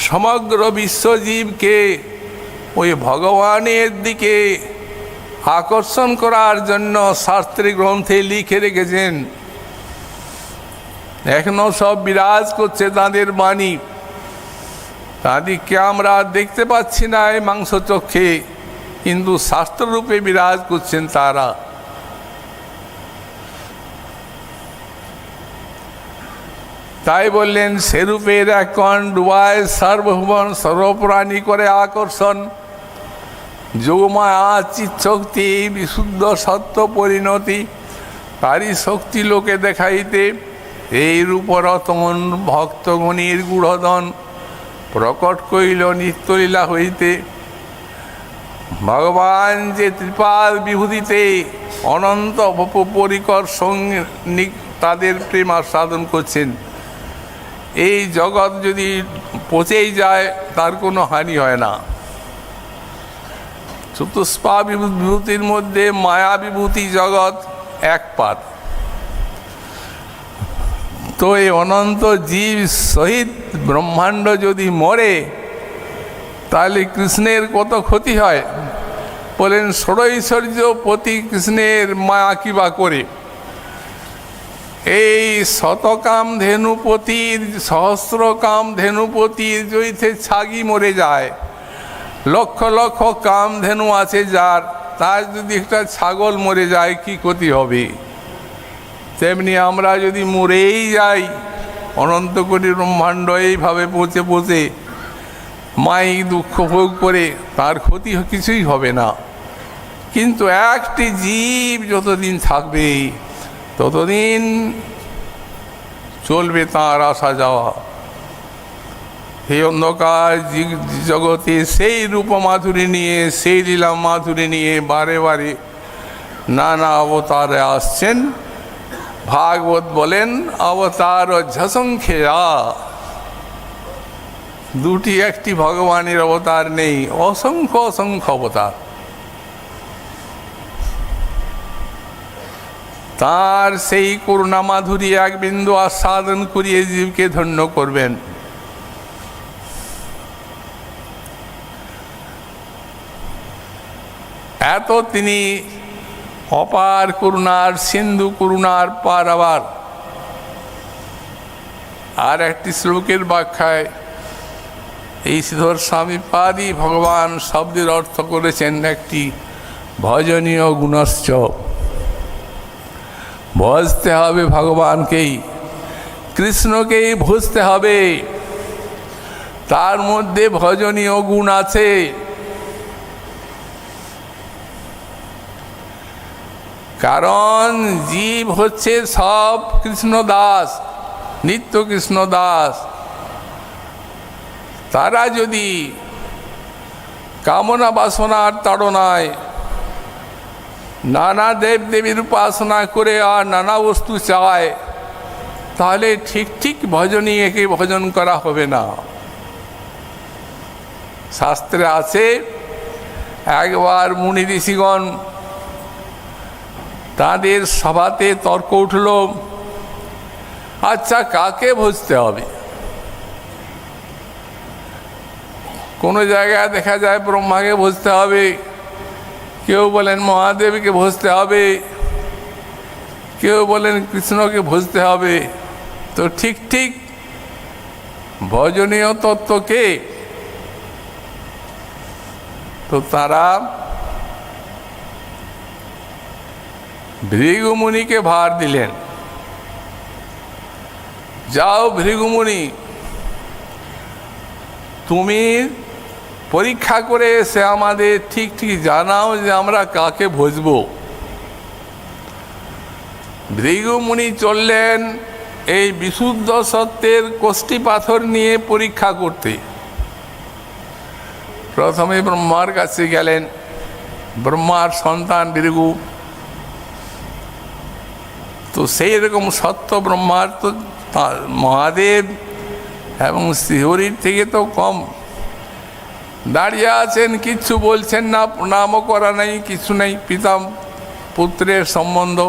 সমগ্র বিশ্বজীবকে ওই ভগবানের দিকে আকর্ষণ করার জন্য শাস্ত্রী গ্রন্থে লিখে রেখেছেন। এখনো সব বিরাজ করছে তাদের বাণী। তাদেরকে আমরা দেখতে পাচ্ছি না এই মাংস চক্ষে, কিন্তু শাস্ত্ররূপে বিরাজ করছেন তারা। তাই বললেন সেরূপের এক কণ ডুবায় সর্বভুবন, সর্বপ্রাণী করে আকর্ষণ। যোগমায়া চিৎ শক্তি বিশুদ্ধ সত্য পরিণতি, তারই শক্তি লোকে দেখাইতে। এই রূপরতন ভক্তগণের গূঢ়ধন, প্রকট কইল নিত্যলীলা হইতে। ভগবান যে ত্রিপাল বিভূতিতে অনন্ত পরিকর সঙ্গে তাদের প্রেম আস্বাদন করছেন। এই জগৎ যদি পচেই যায় তার কোনো হানি হয় না। চতুষ্পা বিভূতির মধ্যে মায়া বিভূতি জগৎ এক পাত। তো এই অনন্ত জীব সহিত ব্রহ্মাণ্ড যদি মরে, তাহলে কৃষ্ণের কত ক্ষতি হয়। বলেন ষড়ৈশ্বর্য পতি কৃষ্ণের মায়া কিবা করে। এই শতকাম ধেনুপতির, সহস্রকাম ধেনুপতির জয়ীতে ছাগি মরে যায়। লক্ষ লক্ষ কাম ধেনু আছে যার, তার যদি একটা ছাগল মরে যায় কি ক্ষতি হবে? তেমনি আমরা যদি মরেই যাই, অনন্ত কোটি ব্রহ্মাণ্ড এইভাবে পচে পচে মাইক দুঃখ ভোগ করে, তার ক্ষতি কিছুই হবে না। কিন্তু একটি জীব যতদিন থাকবে ততদিন চলবে তার আসা যাওয়া। এই অন্ধকার জগতে সেই রূপ মাধুরী নিয়ে, সেই লীলা মাধুরী নিয়ে বারে বারে নানা অবতারে আসছেন। ভাগবত বলেন অবতার ঝসংখ্যা, দুটি একটি ভগবানের অবতার নেই, অসংখ্য অসংখ্য অবতার। তার সেই করুণা মাধুরী এক বিন্দু আস্বাদন করিয়ে জীবকে ধন্য করবেন। এত তিনি অপার করুণার সিন্ধু, করুণার পারাবার। আর একটি শ্লোকের ব্যাখ্যায় এই শ্রীধর স্বামী পাদই ভগবান শব্দের অর্থ করেছেন একটি ভজনীয় গুণশ্চ। ভজতে হবে ভগবানকেই, কৃষ্ণকেই ভজতে হবে। তার মধ্যে ভজনীয় গুণ আছে। কারণ জীব হচ্ছে সব কৃষ্ণদাস, নিত্য কৃষ্ণদাস। তারা যদি কামনা বাসনার তাড়নায় নানা দেব দেবীর উপাসনা করে আর নানা বস্তু চায়, তাহলে ঠিক ঠিক ভজনীয়কে ভজন করা হবে না। শাস্ত্রে আছে, একবার মুনি ঋষিগণ তাদের সভাতে তর্ক উঠল, আচ্ছা কাকে ভজতে হবে? কোনো জায়গায় দেখা যায় ব্রহ্মাকে ভজতে হবে, কেউ বলেন মহাদেবকে ভজতে হবে, কেউ বলেন কৃষ্ণকে ভজতে হবে। তো ঠিক ঠিক ভজনীয় তত্ত্বকে? তো তারা ভৃগুমুনিকে ভার দিলেন, যাও ভৃগুমুনি, তুমি পরীক্ষা করে এসে আমাদের ঠিক ঠিক জানাও যে আমরা কাকে ভজব। ভৃগুমুনি চললেন এই বিশুদ্ধ সত্যের কোষ্ঠী পাথর নিয়ে পরীক্ষা করতে। প্রথমে ব্রহ্মার কাছে গেলেন, ব্রহ্মার সন্তান ভৃগু। তো সেই রকম সত্য ব্রহ্মার তো মহাদেব এবং শ্রীহরির থেকে তো কম। দাঁড়িয়ে আছেন, কিচ্ছু বলছেন না, প্রণামও করা নেই, কিছু নেই, পিতা পুত্রের সম্বন্ধ।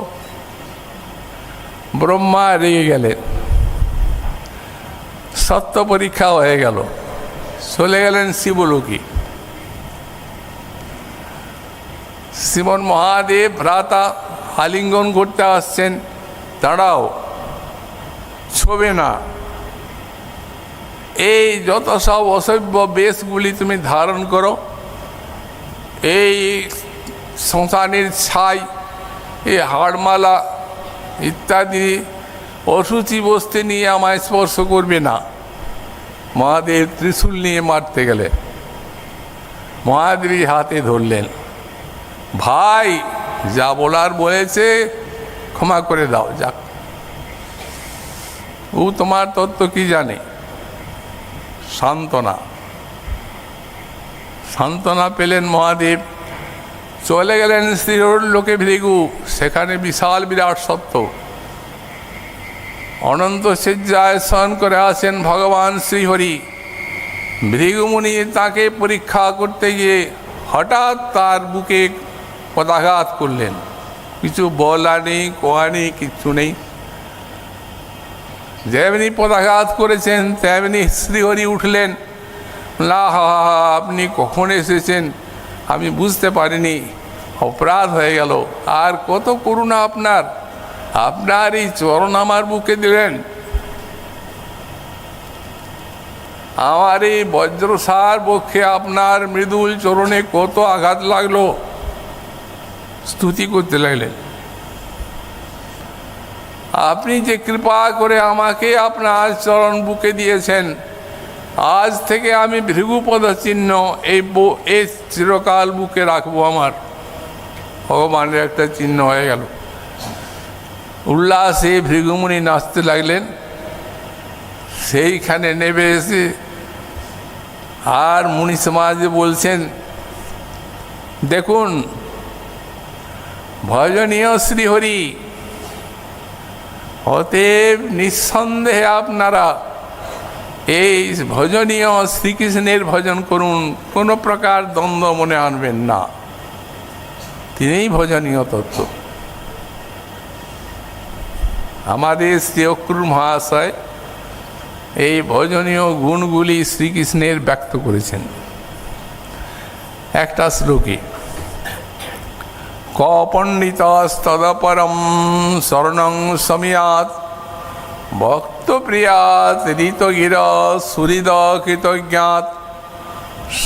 ব্রহ্মা রেগে গেলেন, সত্য পরীক্ষা হয়ে গেল, চলে গেলেন শিবলোকে। শিবন মহাদেব ভ্রাতা আলিঙ্গন করতে আসছেন, দাঁড়াও, ছবে না, এই যত সব অসভ্য বেশগুলি তুমি ধারণ করো, এই শ্মশানের ছাই, এই হাড়মালা ইত্যাদি অসুচি বস্তি নিয়ে আমায় স্পর্শ করবে না। মহাদেব ত্রিশূল নিয়ে মারতে গেলে মহাদেবী হাতে ধরলেন, ভাই যা বলার বলেছে ক্ষমা করে দাও, যাক, ও তোমার তত্ত্ব কি জানে? সান্ত্বনা। সান্ত্বনা পেলেন মহাদেব, চলে গেলেন শ্রীহর লোকে ভৃগু। সেখানে বিশাল বিরাট সত্য, অনন্ত শয্যায় শয়ন করে আছেন ভগবান শ্রীহরি। ভৃগুমুনি তাকে পরীক্ষা করতে গিয়ে হঠাৎ তার বুকে পদাঘাত করলেন। কিছু বলা নেই, কোয়া নেই, কিচ্ছু নেই। যেমনি পদাঘাত করেছেন তেমনি শ্রীহরি উঠলেন, না আপনি কখন এসেছেন আমি বুঝতে পারিনি, অপরাধ হয়ে গেল। আর কত করুণা আপনার, আপনার এই চরণ আমার বুকে দিলেন, আমার এই বজ্রসার বক্ষে আপনার মৃদুল চরণে কত আঘাত লাগলো। স্তুতি করতে লাগলেন, আপনি যে কৃপা করে আমাকে আপনার চরণ বুকে দিয়েছেন, আজ থেকে আমি ভৃগুপদ চিহ্ন এই চিরকাল বুকে রাখবো। আমার ভগবানের একটা চিহ্ন হয়ে গেল। উল্লাসে ভৃগুমুনি নাচতে লাগলেন। সেইখানে নেমে এসে আর মুনি সমাজে বলছেন, দেখুন ভজনীয় শ্রীহরি অতএব নিঃসন্দেহে আপনারা এই ভজনীয় শ্রীকৃষ্ণের ভজন করুন, কোনো প্রকার দ্বন্দ্ব মনে আনবেন না। তিনিই ভজনীয় তত্ত্ব। আমাদের শ্রী অক্রুর মহাশয় এই ভজনীয় গুণগুলি শ্রীকৃষ্ণের ব্যক্ত করেছেন একটা শ্লোকে। ক পণ্ডিতস্তদপরম শরণং সমীয়াৎ ভক্তপ্রিয়াৎ ঋতগির সুহৃদ কৃতজ্ঞাৎ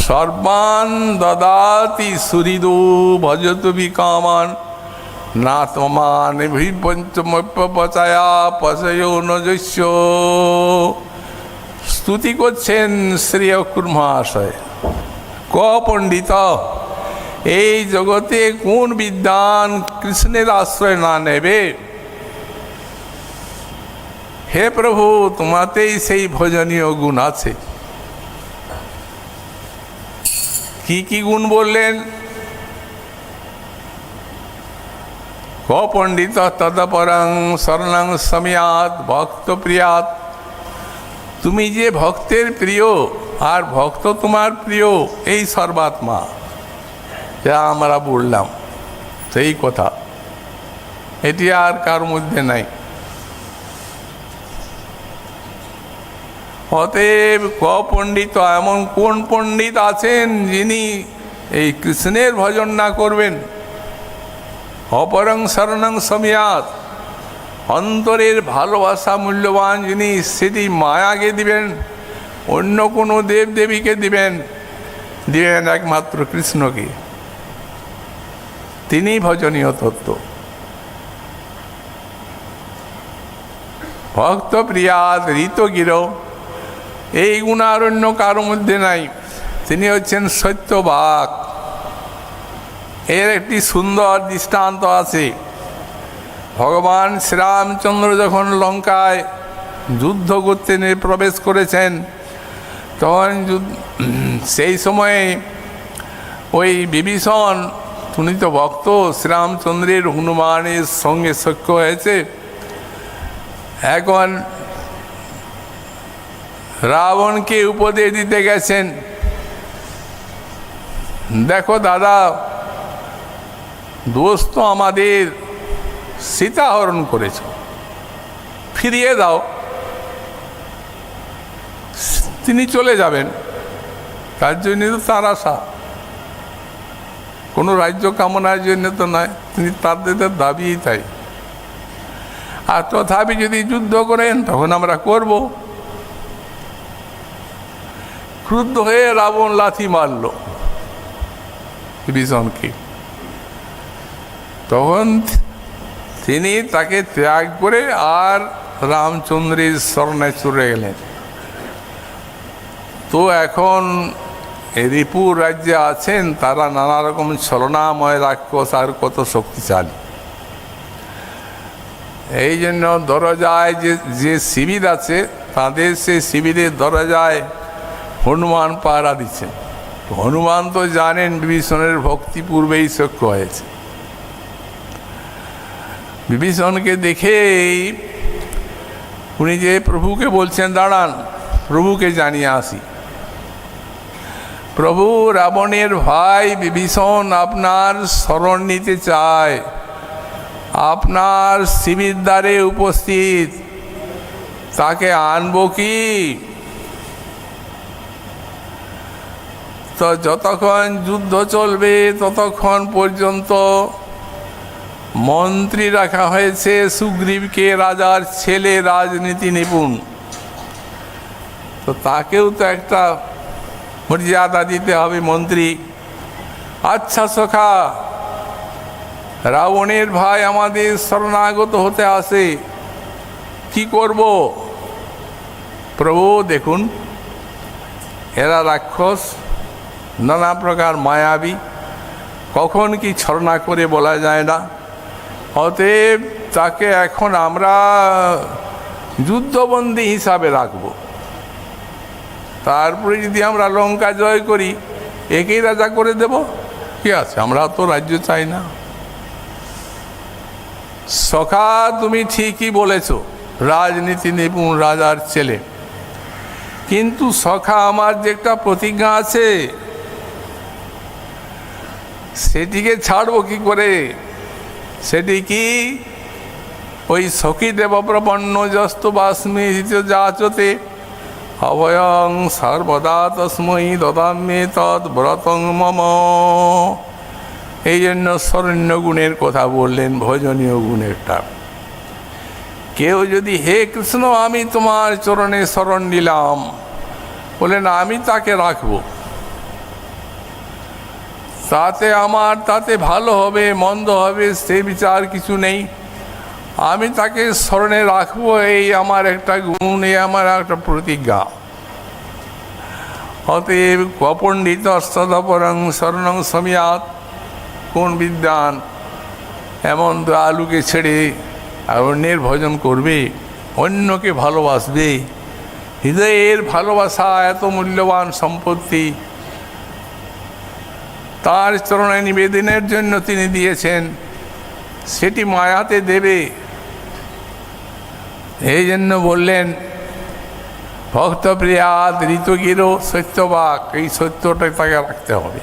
সর্বান দদাতি সুহৃদু ভজতু বিকামান না তমান ভিপঞ্চমপ্যপচায়া পচয়ো নজস্য। স্তুতি করছেন শ্রী অক্রুর মহাশয়। ক পণ্ডিত, এই জগতে কোন বিদ্বান কৃষ্ণের আশ্রয় না নেবে? হে প্রভু, তোমাতেই সেই ভজনীয় গুণ আছে। কি কি গুণ বললেন? ক পণ্ডিত তদপরং শরণং সমীয়াৎ ভক্তপ্রিয়াৎ। তুমি যে ভক্তের প্রিয় আর ভক্ত তোমার প্রিয়, এই সর্বাত্মা যা আমরা বললাম সেই কথা, এটি আর কার মধ্যে নাই। অতএব ক পণ্ডিত, এমন কোন পণ্ডিত আছেন যিনি এই কৃষ্ণের ভজন না করবেন? অপরং শরণং সমীয়াৎ, অন্তরের ভালোবাসা মূল্যবান জিনিস, সেটি মায়াকে দিবেন, অন্য কোনো দেবদেবীকে দিবেন একমাত্র কৃষ্ণকে। তিনি ভজনীয় তত্ত্ব। ভক্ত প্রিয়াৎ ঋতগির, এই গুণ আর অন্য কারো মধ্যে নাই। তিনি হচ্ছেন সত্যবাক। এর একটি সুন্দর দৃষ্টান্ত আছে। ভগবান শ্রীরামচন্দ্র যখন লঙ্কায় যুদ্ধ করতে প্রবেশ করেছেন, তখন সেই সময়ে ওই বিভীষণ, উনি তো ভক্ত, শ্রীরামচন্দ্রের হনুমানের সঙ্গে সখ্য হয়েছে। এখন রাবণকে উপদেশ দিতে গেছেন, দেখো দাদা, দোষ তো আমাদের, সীতা হরণ করেছ, ফিরিয়ে দাও। তিনি চলে যাবেন, তার জন্য তো তার আশা, কোনো রাজ্য কামনার জন্য তো নয়। তিনি তাদের দাবিই তাই। আর তথাপি যদি যুদ্ধ করেন তখন আমরা করব। ক্রুদ্ধ হয়ে রাবণ লাথি মারল বিভীষণকে। তখন তিনি তাকে ত্যাগ করে আর রামচন্দ্রের শরণে চলে গেলেন। তো এখন রিপুর রাজ্যে আছেন তারা নানা রকম ছলনাময় রাক্ষস আর কত শক্তিশালী। এই জন্য দরজায় যে শিবির আছে, তাদের সেই শিবিরের দরজায় হনুমান পাহারা দিচ্ছেন। হনুমান তো জানেন বিভীষণের ভক্তি পূর্বেই সখ্য হয়েছে। বিভীষণকে দেখেই উনি যে প্রভুকে বলছেন, দাঁড়ান, প্রভুকে জানিয়ে আসি। প্রভু, রাবণের ভাই বিভীষণ আপনার শরণ নিতে চায়, আপনার শিবির দ্বারে উপস্থিত, তাকে আনবো কি? তো যতক্ষণ যুদ্ধ চলবে ততক্ষণ পর্যন্ত মন্ত্রী রাখা হয়েছে সুগ্রীবকে, রাজার ছেলে, রাজনীতি নিপুণ। তো তাকেও তো একটা মর্যাদা দিতে হবে মন্ত্রী। আচ্ছা সখা, রাবণের ভাই আমাদের শরণাগত হতে আসে, কি করব? প্রভু দেখুন, এরা রাক্ষস, নানা প্রকার মায়াবী, কখন কি ছলনা করে বলা যায় না। অতএব তাকে এখন আমরা যুদ্ধবন্দী হিসাবে রাখব। তারপরে যদি আমরা লঙ্কা জয় করি, একেই রাজা করে দেব, কি আছে? আমরা তো রাজ্য চাই না। সখা তুমি ঠিকই বলেছ, রাজনীতি নিপুণ রাজার ছেলে, কিন্তু সখা আমার যে একটা প্রতিজ্ঞা আছে সেটিকে ছাড়বো কি করে? সেটি কি? ওই সখী দেবপ্রপন্ন যস্তু বাস্মি যাচতে অভয়ং সর্বদা তস্মৈ দদাম্যে তৎ ব্রতং মম। এই জন্য শরণ্য গুণের কথা বললেন, ভজনীয় গুণেরটা। কেউ যদি হে কৃষ্ণ আমি তোমার চরণে শরণ নিলাম বলেন, আমি তাকে রাখবো, তাতে ভালো হবে মন্দ হবে সে বিচার কিছু নেই, আমি তাকে স্মরণে রাখবো, এই আমার একটা গুণ, এই আমার একটা প্রতিজ্ঞা। অতএব কপণ্ডিত সদপরং শরণং সমিয়াত। কোন বিদ্বান এমন দয়ালুকে ছেড়ে আর অন্যের ভজন করবে, অন্যকে ভালোবাসবে? হৃদয়ের ভালোবাসা এত মূল্যবান সম্পত্তি, তার চরণে নিবেদনের জন্য তিনি দিয়েছেন, সেটি মায়াতে দেবে। এই জন্য বললেন ভক্তপ্রিয়াদ ঋতুগির সত্যবাক, এই সত্যটা তাকে রাখতে হবে।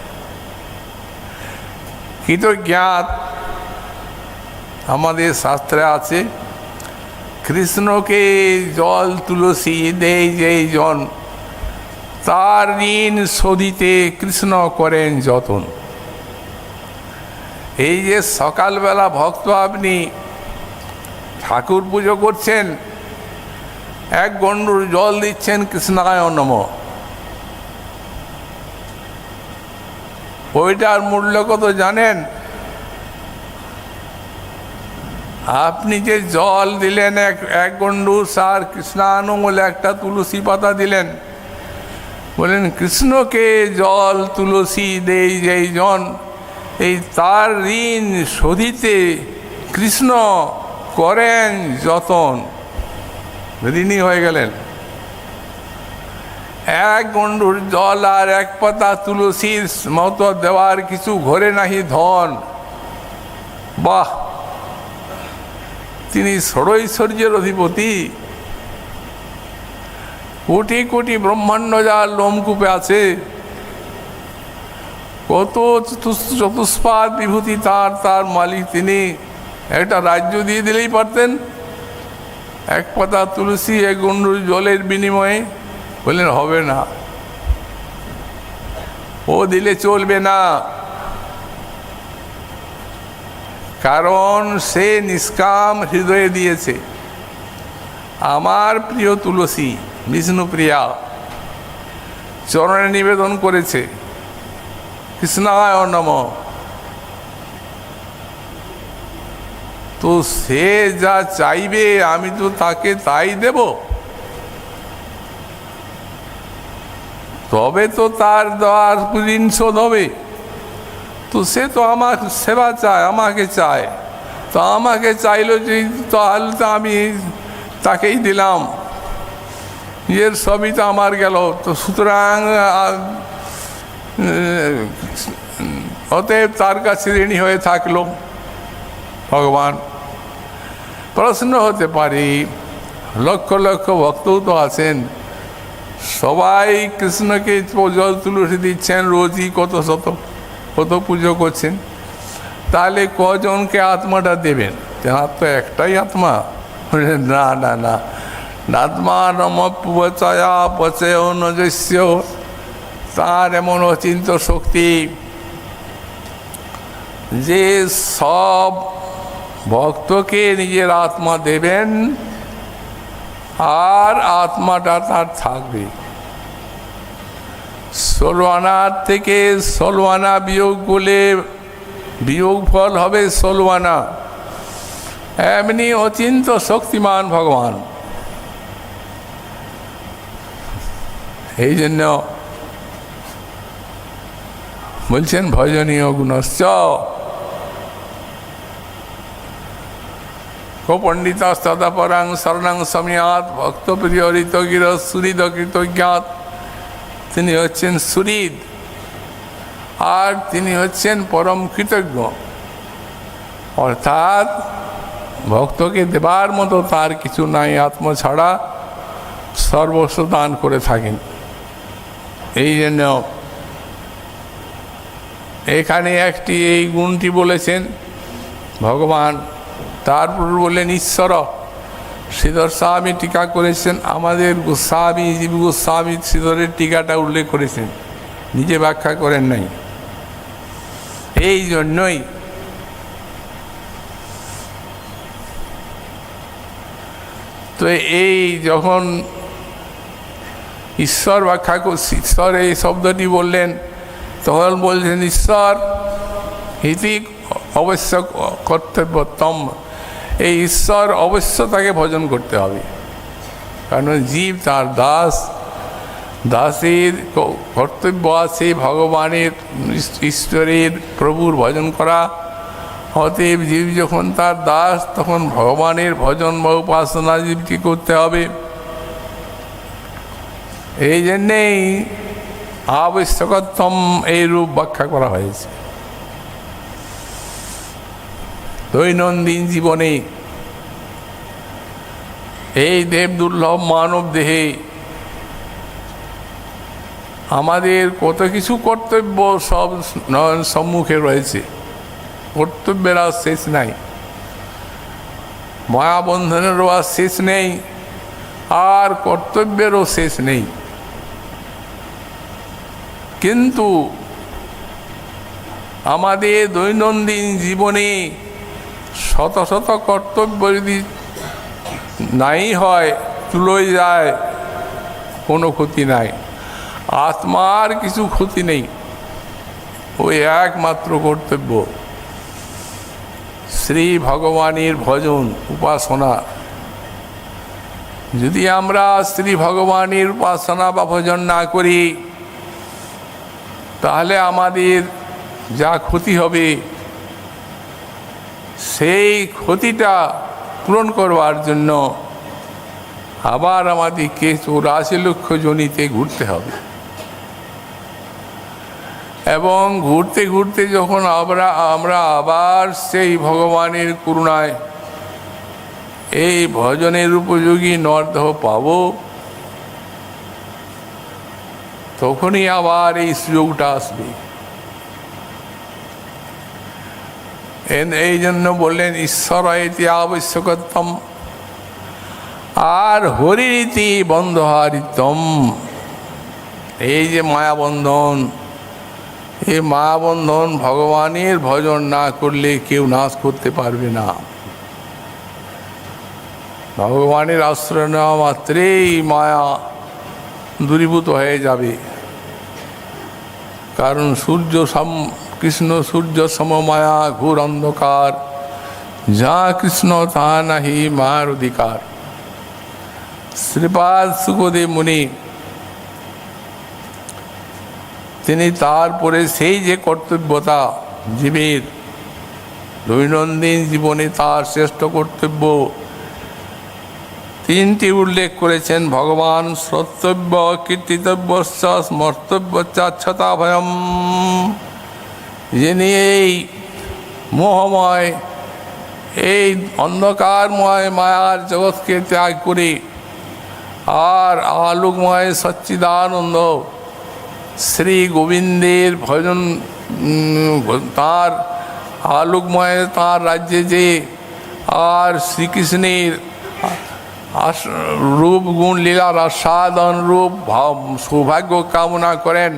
কৃতজ্ঞাত আমাদের শাস্ত্রে আছে, কৃষ্ণকে জল তুলসী দেয় যেই জন, তার ঋণ শোধিতে কৃষ্ণ করেন যতন। এই যে সকালবেলা ভক্ত আপনি ঠাকুর পুজো করছেন, এক গণ্ডুর জল দিচ্ছেন কৃষ্ণায় নমঃ, ওইটার মূল্য কত জানেন? আপনি যে জল দিলেন এক গণ্ডু সার কৃষ্ণানু বলে একটা তুলসী পাতা দিলেন, বলেন কৃষ্ণকে জল তুলসী দেই যেই জন, এই তার ঋণ শোধিতে কৃষ্ণ করেন যতন। ঋণী হয়ে গেলেন। এক গণ্ডুর জল আর এক পাতা তুলসীর মতো দেওয়ার কিছু ঘরে নাহি ধন। বাহ, তিনি ষড়ৈশ্বর্যের অধিপতি। কোটি কোটি ব্রহ্মাণ্ড যার লোমকূপে আছে, কত চতুষ্পাদ বিভূতি তার মালিক তিনি। একটা রাজ্য দিয়ে দিলেই পারতেন, এক পাতা তুলসী এক গণ্ডুর জলের বিনিময়ে। বললেন হবে না, ও দিলে চলবে না, কারণ সে নিষ্কাম হৃদয়ে দিয়েছে। আমার প্রিয় তুলসী বিষ্ণুপ্রিয়া চরণে নিবেদন করেছে, কৃষ্ণায় নমঃ। তো সে যা চাইবে আমি তো তাকে তাই দেব, তবে তো তার দেওয়ার ঋণ শোধ হবে। তো সে তো আমার সেবা চায়, আমাকে চায়, তো আমাকে চাইলো যে তাহলে তো আমি তাকেই দিলাম, এর সবই তো আমার গেল। তো সুতরাং অতএব তার কাছে ঋণী হয়ে থাকলো ভগবান। প্রশ্ন হতে পারে, লক্ষ লক্ষ ভক্তও তো আছেন, সবাই কৃষ্ণকে জল তুলসী দিচ্ছেন রোজই, কত পুজো করছেন, তাহলে কজনকে আত্মাটা দেবেন? তেনার তো একটাই আত্মা। না না না, আত্মা নম পচয়া পচয় নজস্য, তার এমন অচিন্ত শক্তি যে সব ভক্তকে নিজের আত্মা দেবেন আর আত্মাটা তার থাকবে। 16 আনার থেকে 16 আনা বিয়োগ করলে বিয়োগ ফল হবে 16 আনা। এমনি অচিন্ত শক্তিমান ভগবান। এই জন্য বলছেন ভজনীয় গুণশ্চ কপণ্ডিতস্তদপরাং শরণং সময়াৎ ভক্তপ্রিয় ঋতগির সুহৃদ কৃতজ্ঞাত। তিনি হচ্ছেন সুহৃদ আর তিনি হচ্ছেন পরম কৃতজ্ঞ। অর্থাৎ ভক্তকে দেবার মতো তার কিছু নাই, আত্ম ছাড়া সর্বস্ব দান করে থাকেন। এই জন্য এখানে একটি এই গুণটি বলেছেন ভগবান। তারপর বললেন ঈশ্বর। শ্রীধর স্বামী টিকা করেছেন, আমাদের গোস্বামী জীব গোস্বামী শ্রীধরের টিকাটা উল্লেখ করেছেন, নিজে ব্যাখ্যা করেন নাই। এই জন্যই তো এই যখন ঈশ্বর ব্যাখ্যা ঈশ্বর এই শব্দটি বললেন, তখন বলছেন ঈশ্বর হিতি অবশ্য কর্তব্যতম, এই ঈশ্বর অবশ্য তাকে ভজন করতে হবে। কারণ জীব তার দাস, দাসের কর্তব্য আছে ভগবানের ঈশ্বরের প্রভুর ভজন করা। অতএব জীব যখন তার দাস, তখন ভগবানের ভজন বা উপাসনা জীবকে করতে হবে। এই জন্যেই আবশ্যকতম এই রূপ ব্যাখ্যা করা হয়েছে। দৈনন্দিন জীবনে এই দেব দুর্লভ মানব দেহে আমাদের কত কিছু কর্তব্য সব নয়ন সম্মুখে রয়েছে, কর্তব্যের আর শেষ নাই, মায়াবন্ধনেরও আর শেষ নেই, আর কর্তব্যেরও শেষ নেই। কিন্তু আমাদের দৈনন্দিন জীবনে শত শত কর্তব্য যদি নাই হয়, চুলোয় যায়, কোনো ক্ষতি নাই, আত্মার কিছু ক্ষতি নেই। ওই একমাত্র কর্তব্য শ্রী ভগবানের ভজন উপাসনা। যদি আমরা শ্রী ভগবানের উপাসনা বা ভজন না করি, তাহলে আমাদের যা ক্ষতি হবে, সেই ক্ষতিটা পূরণ করবার জন্য আবার আমাদেরকে 84 লক্ষ জনিতে ঘুরতে হবে। এবং ঘুরতে ঘুরতে যখন আমরা আবার সেই ভগবানের করুণায় এই ভজনের উপযোগী নরদেহ পাব, তখনই আবার এই সুযোগটা আসবে। এই জন্য বললেন ঈশ্বর ইতি আবশ্যকতম, আর হরিরীতি বন্ধহারিতম। এই যে মায়াবন্ধন, এই মায়াবন্ধন ভগবানের ভজন না করলে কেউ নাশ করতে পারবে না। ভগবানের আশ্রয় নেওয়া মাত্রেই মায়া দূরীভূত হয়ে যাবে। কারণ কৃষ্ণ সূর্য সম মায়া ঘোর অন্ধকার, যা কৃষ্ণ তা নাহি মায়ার অধিকার। শ্রীপাদ সুখদেব মুনি তিনি তারপরে সেই যে কর্তব্যতা জীবের দৈনন্দিন জীবনে তার শ্রেষ্ঠ কর্তব্য তিনটি উল্লেখ করেছেন ভগবান। শ্রোতব্য, কীর্তিতব্য, স্মর্তব্য চাচ্ছতা ভয়ম। যিনি এই মোহময়, এই অন্ধকারময় মায়ার জগৎকে ত্যাগ করে আর আলোকময় সচ্চিদানন্দ শ্রী গোবিন্দের ভজন, তাঁর আলোকময় তাঁর রাজ্যে যে আর শ্রীকৃষ্ণের রূপ গুণ লীলার আস্বাদন রূপ সৌভাগ্য কামনা করেন,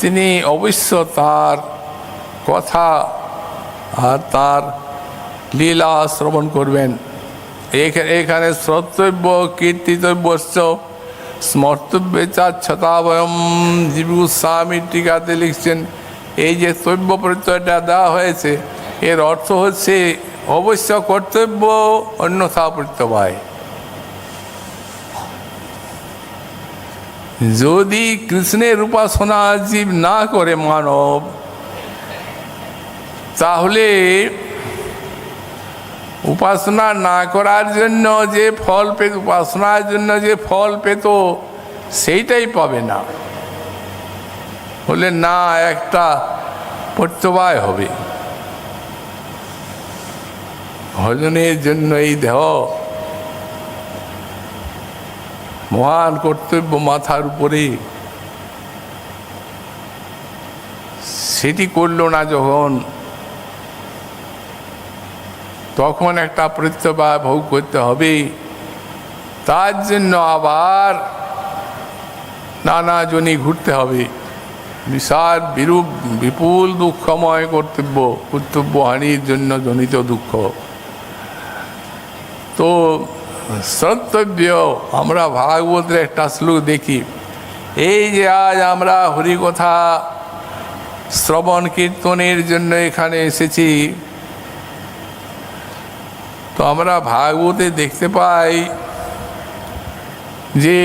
তিনি অবশ্য তাঁর কথা আর তাঁর লীলা শ্রবণ করবেন। এখানে শ্রোতব্য, কীর্তিতব্য, স্মর্তব্য চাচ্ছতাভয়ম জীব গোস্বামীর টিকাতে লিখছেন। এই যে তব্য প্রত্যয়টা দেওয়া হয়েছে, এর অর্থ হচ্ছে অবশ্য কর্তব্য, অন্যথা প্রত্যয়। যদি কৃষ্ণের উপাসনা জীব না করে মানব, তাহলে উপাসনা না করার জন্য যে ফল পেত, উপাসনার জন্য যে ফল পেত, সেইটাই পাবে না। বলে না, একটা প্রত্যয় হবে। ভজনের জন্য এই দেহ মহান কর্তব্য মাথার উপরে, সেটি করল না যখন, তখন একটা প্রত্যয় ভোগ করতে হবে। তার জন্য আবার নানা জনি ঘুরতে হবে। বিশাল বিপুল দুঃখময় কর্তব্যহানির জন্য জনিত দুঃখ। তো শ্রোতব্য, আমরা ভাগবতের একটা শ্লোক দেখি। এই যে আজ আমরা হরিকথা শ্রবণ কীর্তনের জন্য এখানে এসেছি, তো আমরা ভাগবতে দেখতে পাই যে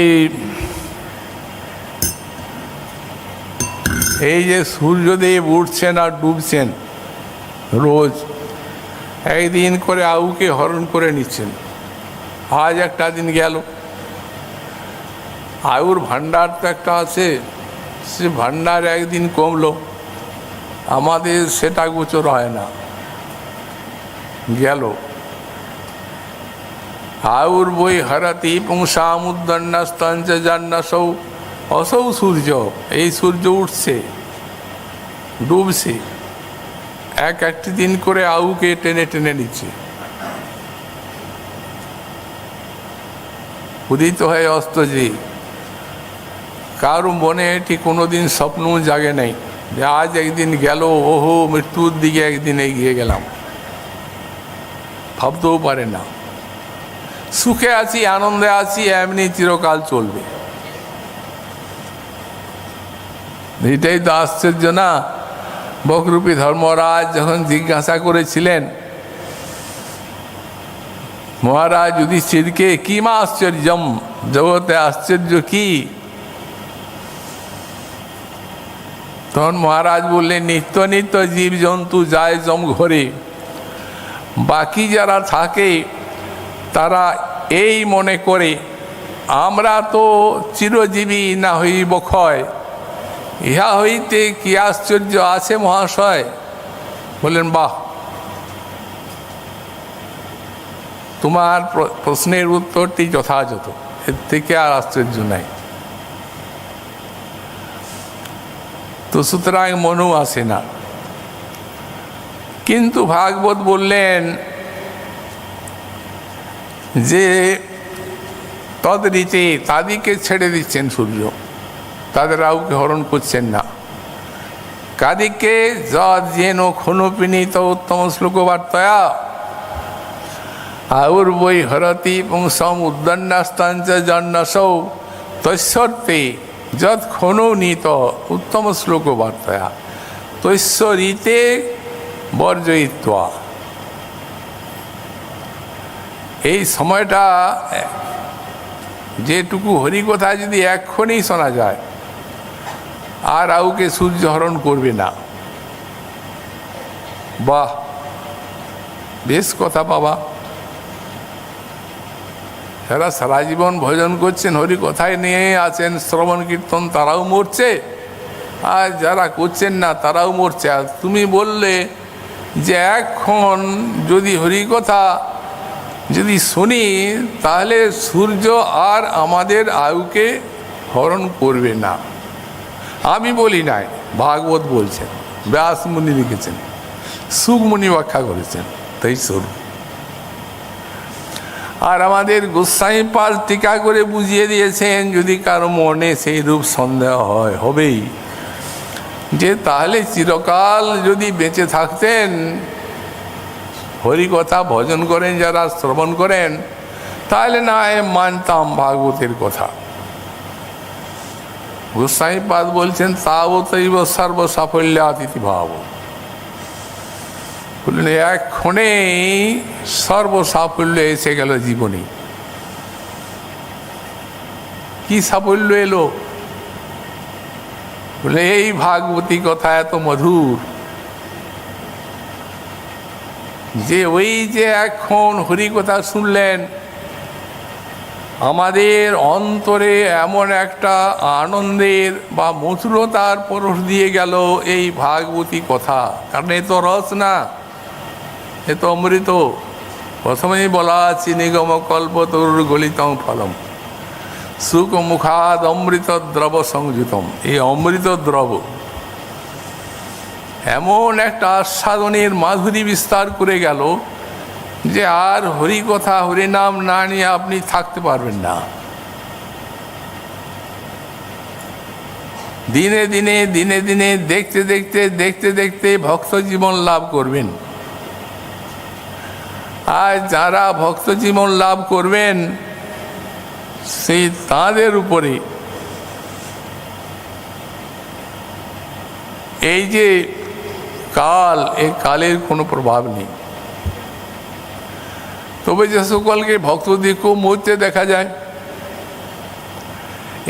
এই যে সূর্যদেব উঠছেন আর ডুবছেন রোজ, একদিন করে আউকে হরণ করে নিচ্ছেন। আজ একটা দিন গেল, আয়ুর ভাণ্ডার তো একটা আছে, সে ভাণ্ডার একদিন কমলো, আমাদের সেটা গোচর হয় না, গেল। আয়ুর বই হরতি পুংসামুদ্দন্নস্তঞ্চ জান্নসৌ অসৌ সূর্য। এই সূর্য উঠছে ডুবছে, একটি দিন করে আউকে টেনে টেনে নিচ্ছে। উদিত হয়ে অস্ত যে, কারো মনে এটি কোনোদিন স্বপ্ন জাগে নাই যে আজ একদিন গেল, ওহো মৃত্যুর দিকে একদিন এগিয়ে গেলাম, ভাবতেও পারে না। সুখে আছি, আনন্দে আছি, এমনি চিরকাল চলবে। এটাই তো আশ্চর্য না। বকরূপী ধর্মরাজ যখন জিজ্ঞাসা করেছিলেন মহারাজ যুধিষ্ঠিরকে, কিমা আশ্চর্যম, জগতে আশ্চর্য কি? তখন মহারাজ বললেন, নিত্য নিত্য জীব জন্তু যায় জম ঘরে। বাকি যারা থাকে তারা এই মনে করে আমরা তো চিরজীবী, না হইব ক্ষয়, ইহা হইতে কি আশ্চর্য আছে মহাশয়? বললেন, বাহ, তোমার প্রশ্নের উত্তরটি যথাযথ, এর থেকে আর আশ্চর্য নাই। তো সুতরাং মনও আসে না। কিন্তু ভাগবত বললেন যে তদ্রীতে তাদেরকে ছেড়ে দিচ্ছেন সূর্য, তাদের আউকে হরণ করছেন না। কাদিকে যদ যেন ক্ষণপিনীত উত্তম শ্লোকবার্তয়া আউর বই হরতি পুংসম উদ্দন্নাস্তাঞ্চ জন্নসৌ তৈশ্বর্তে যদ ক্ষণৌ নীত উত্তম শ্লোকবার্তয়া তৈশ্বরীতে বর্জয়িত্বা। এই সময়টা যেটুকু হরিকথা যদি এক্ষণেই শোনা যায়, আর আউকে সূর্য হরণ করবে না। বাহ, বেশ কথা বাবা। যারা সারা জীবন ভজন করছেন, হরিকথায় নিয়ে আছেন, শ্রবণ কীর্তন, তারাও মরছে, আর যারা করছেন না তারাও মরছে। আর তুমি বললে যে এখন যদি হরিকথা যদি শুনি তাহলে সূর্য আর আমাদের আয়ুকে হরণ করবে না। আমি বলি নাই, ভাগবত বলছেন, ব্যাস মুনি লিখেছেন, সুকমুনি ব্যাখ্যা করেছেন, তাই স্বরূপ। আর আমাদের গোস্বামী পাল টিকা করে বুঝিয়ে দিয়েছেন, যদি কারো মনে সেই রূপ সন্দেহ হয়, হবেই, যে তাহলে চিরকাল যদি বেঁচে থাকতেন, হরিকথা ভজন করেন যারা, শ্রবণ করেন, তাহলে না মানতাম ভাগবতের কথা। গোস্বামী পাদ বলছেন, তাবতৈব সর্ব সাফল্যাতিথি ভাব। বললেন এক্ষণেই সর্ব সাফল্য এসে গেল জীবনে। কি সাফল্য এলো? বলে এই ভাগবতী কথা এত মধুর, যে ওই যে এখন হরিকথা শুনলেন, আমাদের অন্তরে এমন একটা আনন্দের বা মধুরতার পরশ দিয়ে গেল এই ভাগবতী কথা। কারণ এ তো রস না, এ তো অমৃত। প্রথমেই বলা আছে নিগম কল্পতরুর গলিতং ফলম সুখ মুখাদ অমৃত দ্রব সংযুতম। এই অমৃত দ্রব এমন একটা আস্বাদনের মাধুরী বিস্তার করে গেল যে আর হরি কথা হরিনাম না নিয়ে আপনি থাকতে পারবেন না। দিনে দিনে দিনে দিনে দেখতে দেখতে দেখতে দেখতে ভক্ত জীবন লাভ করবেন। আর যারা ভক্ত জীবন লাভ করবেন সেই তাঁদের উপরে এই যে কাল, এই কালের কোনো প্রভাব নেই। তবে যে সকলকে ভক্তদের খুব মরতে দেখা যায়,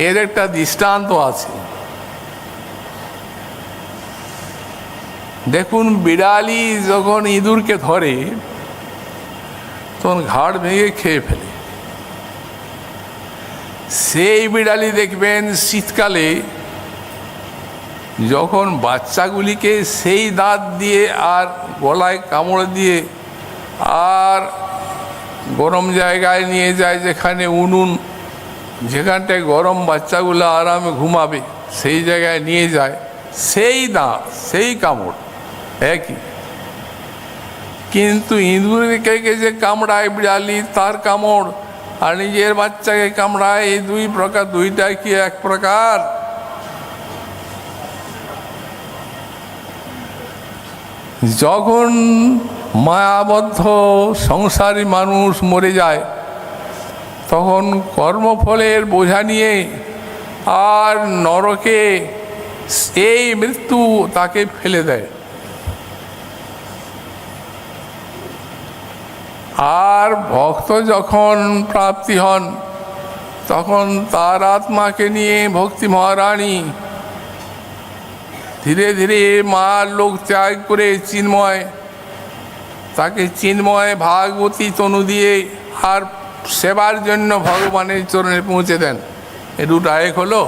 এর একটা দৃষ্টান্ত আছে। দেখুন, বিড়ালি যখন ইঁদুরকে ধরে তখন ঘাড় ভেঙে খেয়ে ফেলে। সেই বিড়ালি দেখবেন শীতকালে যখন বাচ্চাগুলিকে সেই দাঁত দিয়ে আর গলায় কামড় দিয়ে আর গরম জায়গায় নিয়ে যায়, যেখানে উনুন, যেখানটায় গরম বাচ্চাগুলো আরামে ঘুমাবে, সেই জায়গায় নিয়ে যায়, সেই দাঁত সেই কামড় একই। কিন্তু ইঁদুরকে যে কামড়ায় বিড়ালি, তার কামড়, আর নিজের বাচ্চাকে কামড়ায়, এই দুই প্রকার, দুইটা কি এক প্রকার? যখন মায়াবদ্ধ সংসারী মানুষ মরে যায় তখন কর্মফলের বোঝা নিয়ে আর নরকে এই মৃত্যু তাকে ফেলে দেয়। আর ভক্ত যখন প্রাপ্তি হন তখন তার আত্মাকে নিয়ে ভক্তি মহারানী ধীরে ধীরে মার লোক ত্যাগ করে চিন্ময়, তাকে চিন্ময় ভাগবতী তনু দিয়ে আর সেবার জন্য ভগবানের চরণে পৌঁছে দেন। এ দুটো এক হলো,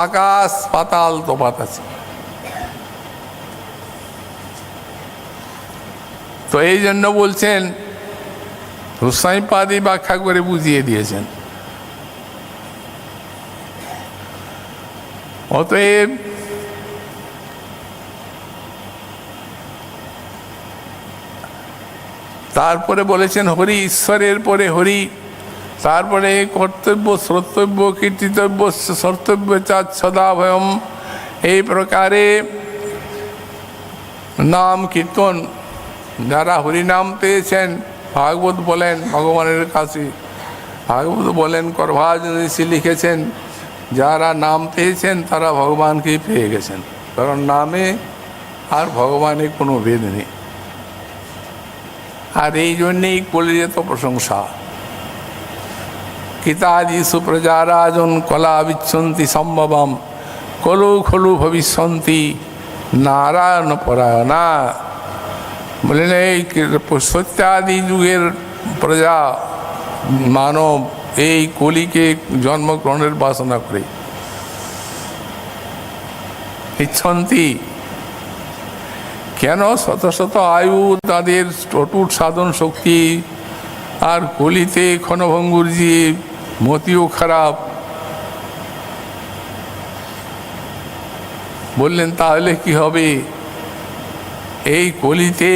আকাশ পাতাল তফাৎ আছে। তো এই জন্য বলছেন, গোস্বামীপাদই ব্যাখ্যা করে বুঝিয়ে দিয়েছেন। অতএব তারপরে বলেছেন হরি, ঈশ্বরের পরে হরি, তারপরে কর্তব্য শ্রোতব্য কীর্তিতব্য সর্তব্য চাঁদ সদাভয়ম। এই প্রকারে নাম কীর্তন, যারা হরিনাম পেয়েছেন, ভাগবত বলেন ভগবানের কাছে, ভাগবত বলেন করভাজ ঋষি লিখেছেন, যারা নাম পেয়েছেন তারা ভগবানকেই পেয়ে গেছেন, কারণ নামে আর ভগবানের কোনো ভেদ নেই। আর এই জন্যেই কলিযুগে তো প্রশংসা। কিতাদি সুপ্রজারাজন কলা বিচ্ছন্তি সম্ভবম কলু খলু ভবিষ্যন্তি নারায়ণ পরায়ণা। বললেন এই সত্যাদি যুগের প্রজা মানব এই কলিকে জন্মগ্রহণের বাসনা করে ইচ্ছন্তি। কেন? শত শত আয়ু, তাদের অটুট সাধন শক্তি, আর কলিতে ক্ষণভঙ্গুর জীব, মতিও খারাপ। বললেন তাহলে কি হবে? এই কলিতে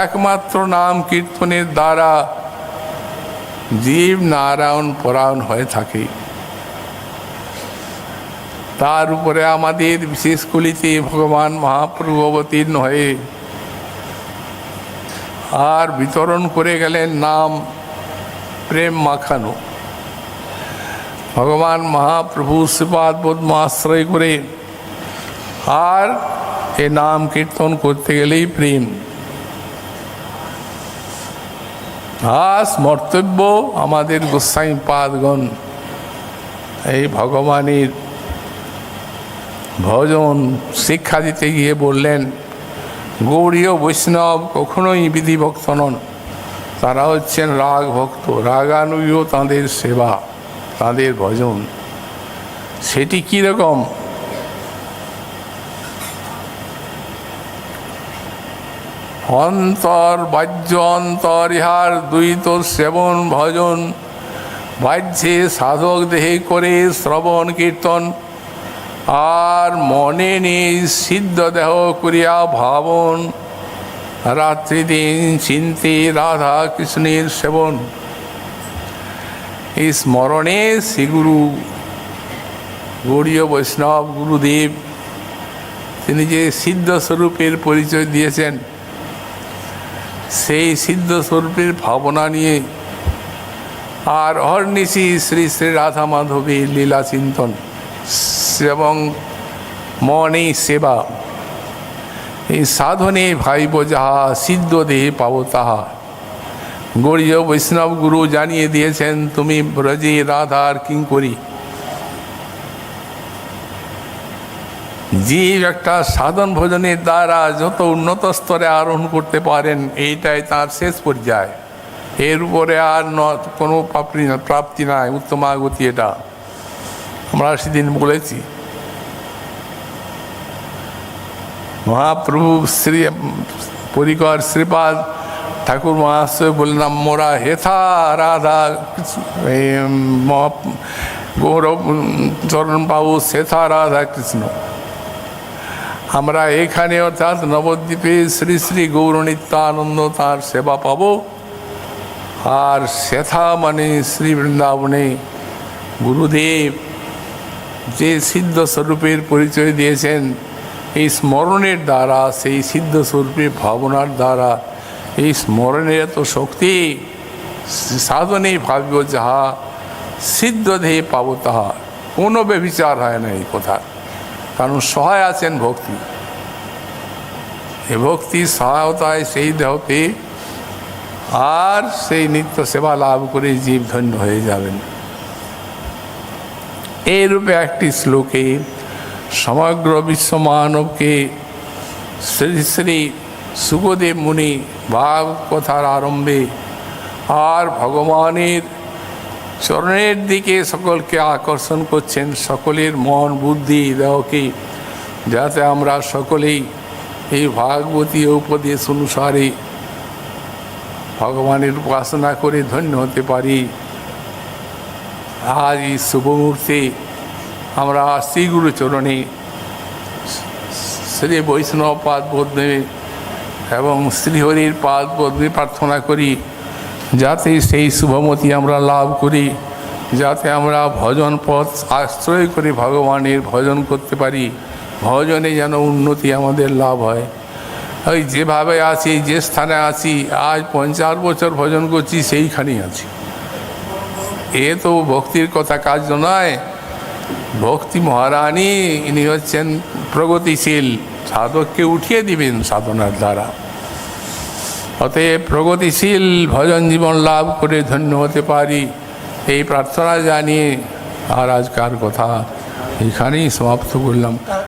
একমাত্র নাম কীর্তনের দ্বারা জীব নারায়ণ পরায়ণ হয়ে থাকে। তার উপরে আমাদের বিশেষ কলিতে ভগবান মহাপ্রভু অবতীর্ণ হয়ে আর বিতরণ করে গেলেন নাম প্রেম মাখানো। ভগবান মহাপ্রভু শ্রীপাদ পদ্ম আশ্রয় করে আর এ নাম কীর্তন করতে গেলেই প্রেম। আজ মর্তব্য আমাদের গোস্বামীপাদগণ এই ভগবানের ভজন শিক্ষা দিতে গিয়ে বললেন, গৌড়ীয় বৈষ্ণব কখনোই বিধিভক্ত নন, তারা হচ্ছেন রাগ ভক্ত। রাগানুগীয় তাঁদের সেবা, তাঁদের ভজন। সেটি কীরকম? অন্তর বাহ্য অন্তর ইহার দ্বৈত সেবন ভজন, বাহ্যে সাধক দেহে করে শ্রবণ কীর্তন, আর মনে নিজ সিদ্ধ দেহ করিয়া ভাবন, রাত্রি দিন চিন্তে রাধা কৃষ্ণের সেবন। এই স্মরণে শ্রীগুরু গৌড়ীয় বৈষ্ণব গুরুদেব তিনি যে সিদ্ধ স্বরূপের পরিচয় দিয়েছেন, সেই সিদ্ধ স্বরূপের ভাবনা নিয়ে আর অহর্নিশি শ্রী শ্রী রাধা মাধবীর লীলা চিন্তন এবং মনে সেবা, এই সাধনে ভাইব যাহা সিদ্ধ দেহে পাব তাহা। গৌড়ীয় বৈষ্ণব গুরু জানিয়ে দিয়েছেন, তুমি ব্রজে রাধার কিঙ্করী। জীব একটা সাধন ভজনের দ্বারা যত উন্নত স্তরে আরোহণ করতে পারেন, এইটাই তার শেষ পর্যায়। এর উপরে আর কোনো প্রাপ্তি নাই, উত্তমাগতি। এটা আমরা সেদিন বলেছি। মহাপ্রভু শ্রী পরিকর শ্রীপাদ ঠাকুর মহাশয় বললাম, মোরা হেথা রাধা গৌরব চরণ পাবো, সেথা রাধা কৃষ্ণ। আমরা এখানে অর্থাৎ নবদ্বীপে শ্রী শ্রী গৌর নিত্যানন্দ তাঁর সেবা পাব, আর সেথা মানে শ্রী বৃন্দাবনে গুরুদেব যে সিদ্ধ স্বরূপের পরিচয় দিয়েছেন, এই স্মরণের দ্বারা, সেই সিদ্ধ স্বরূপের ভাবনার দ্বারা, এই স্মরণের এত শক্তি, সাধনে ভাবিব যাহা সিদ্ধ দেহে পাব তাহা। কোনো ব্যভিচার হয় না এই কথা, কারণ সহায় আছেন ভক্তি। এই ভক্তির সহায়তায় সেই দেহকে আর সেই নিত্য সেবা লাভ করে জীব ধন্য হয়ে যাবেন। এইরূপে একটি শ্লোকে সমগ্র বিশ্ব মানবকে শ্রী শ্রী সুখদেব মুনি ভাগবত কথার আরম্ভে আর ভগবানের চরণের দিকে সকলকে আকর্ষণ করছেন, সকলের মন বুদ্ধি দেহকে, যাতে আমরা সকলেই এই ভাগবতীয় উপদেশ অনুসারে ভগবানের উপাসনা করে ধন্য হতে পারি। আজ এই শুভ মুহূর্তে আমরা শ্রীগুরু চরণে শ্রী বৈষ্ণব পাদ পদ্মে এবং শ্রীহরির পাদ পদ্মে প্রার্থনা করি, যাতে সেই শুভমতি আমরা লাভ করি, যাতে আমরা ভজন পথ আশ্রয় করে ভগবানের ভজন করতে পারি, ভজনে যেন উন্নতি আমাদের লাভ হয়। ওই যেভাবে আছি, যে স্থানে আছি, আজ 50 বছর ভজন করছি, সেইখানেই আছি। এ তো ভক্তির কথা কার্য নয়। ভক্তি মহারানী, ইনি হচ্ছেন প্রগতিশীল, সাধককে উঠিয়ে দিবেন সাধনার দ্বারা। অতএব প্রগতিশীল ভজন জীবন লাভ করে ধন্য হতে পারি, এই প্রার্থনা জানিয়ে আর আজকার কথা এখানেই সমাপ্ত করলাম।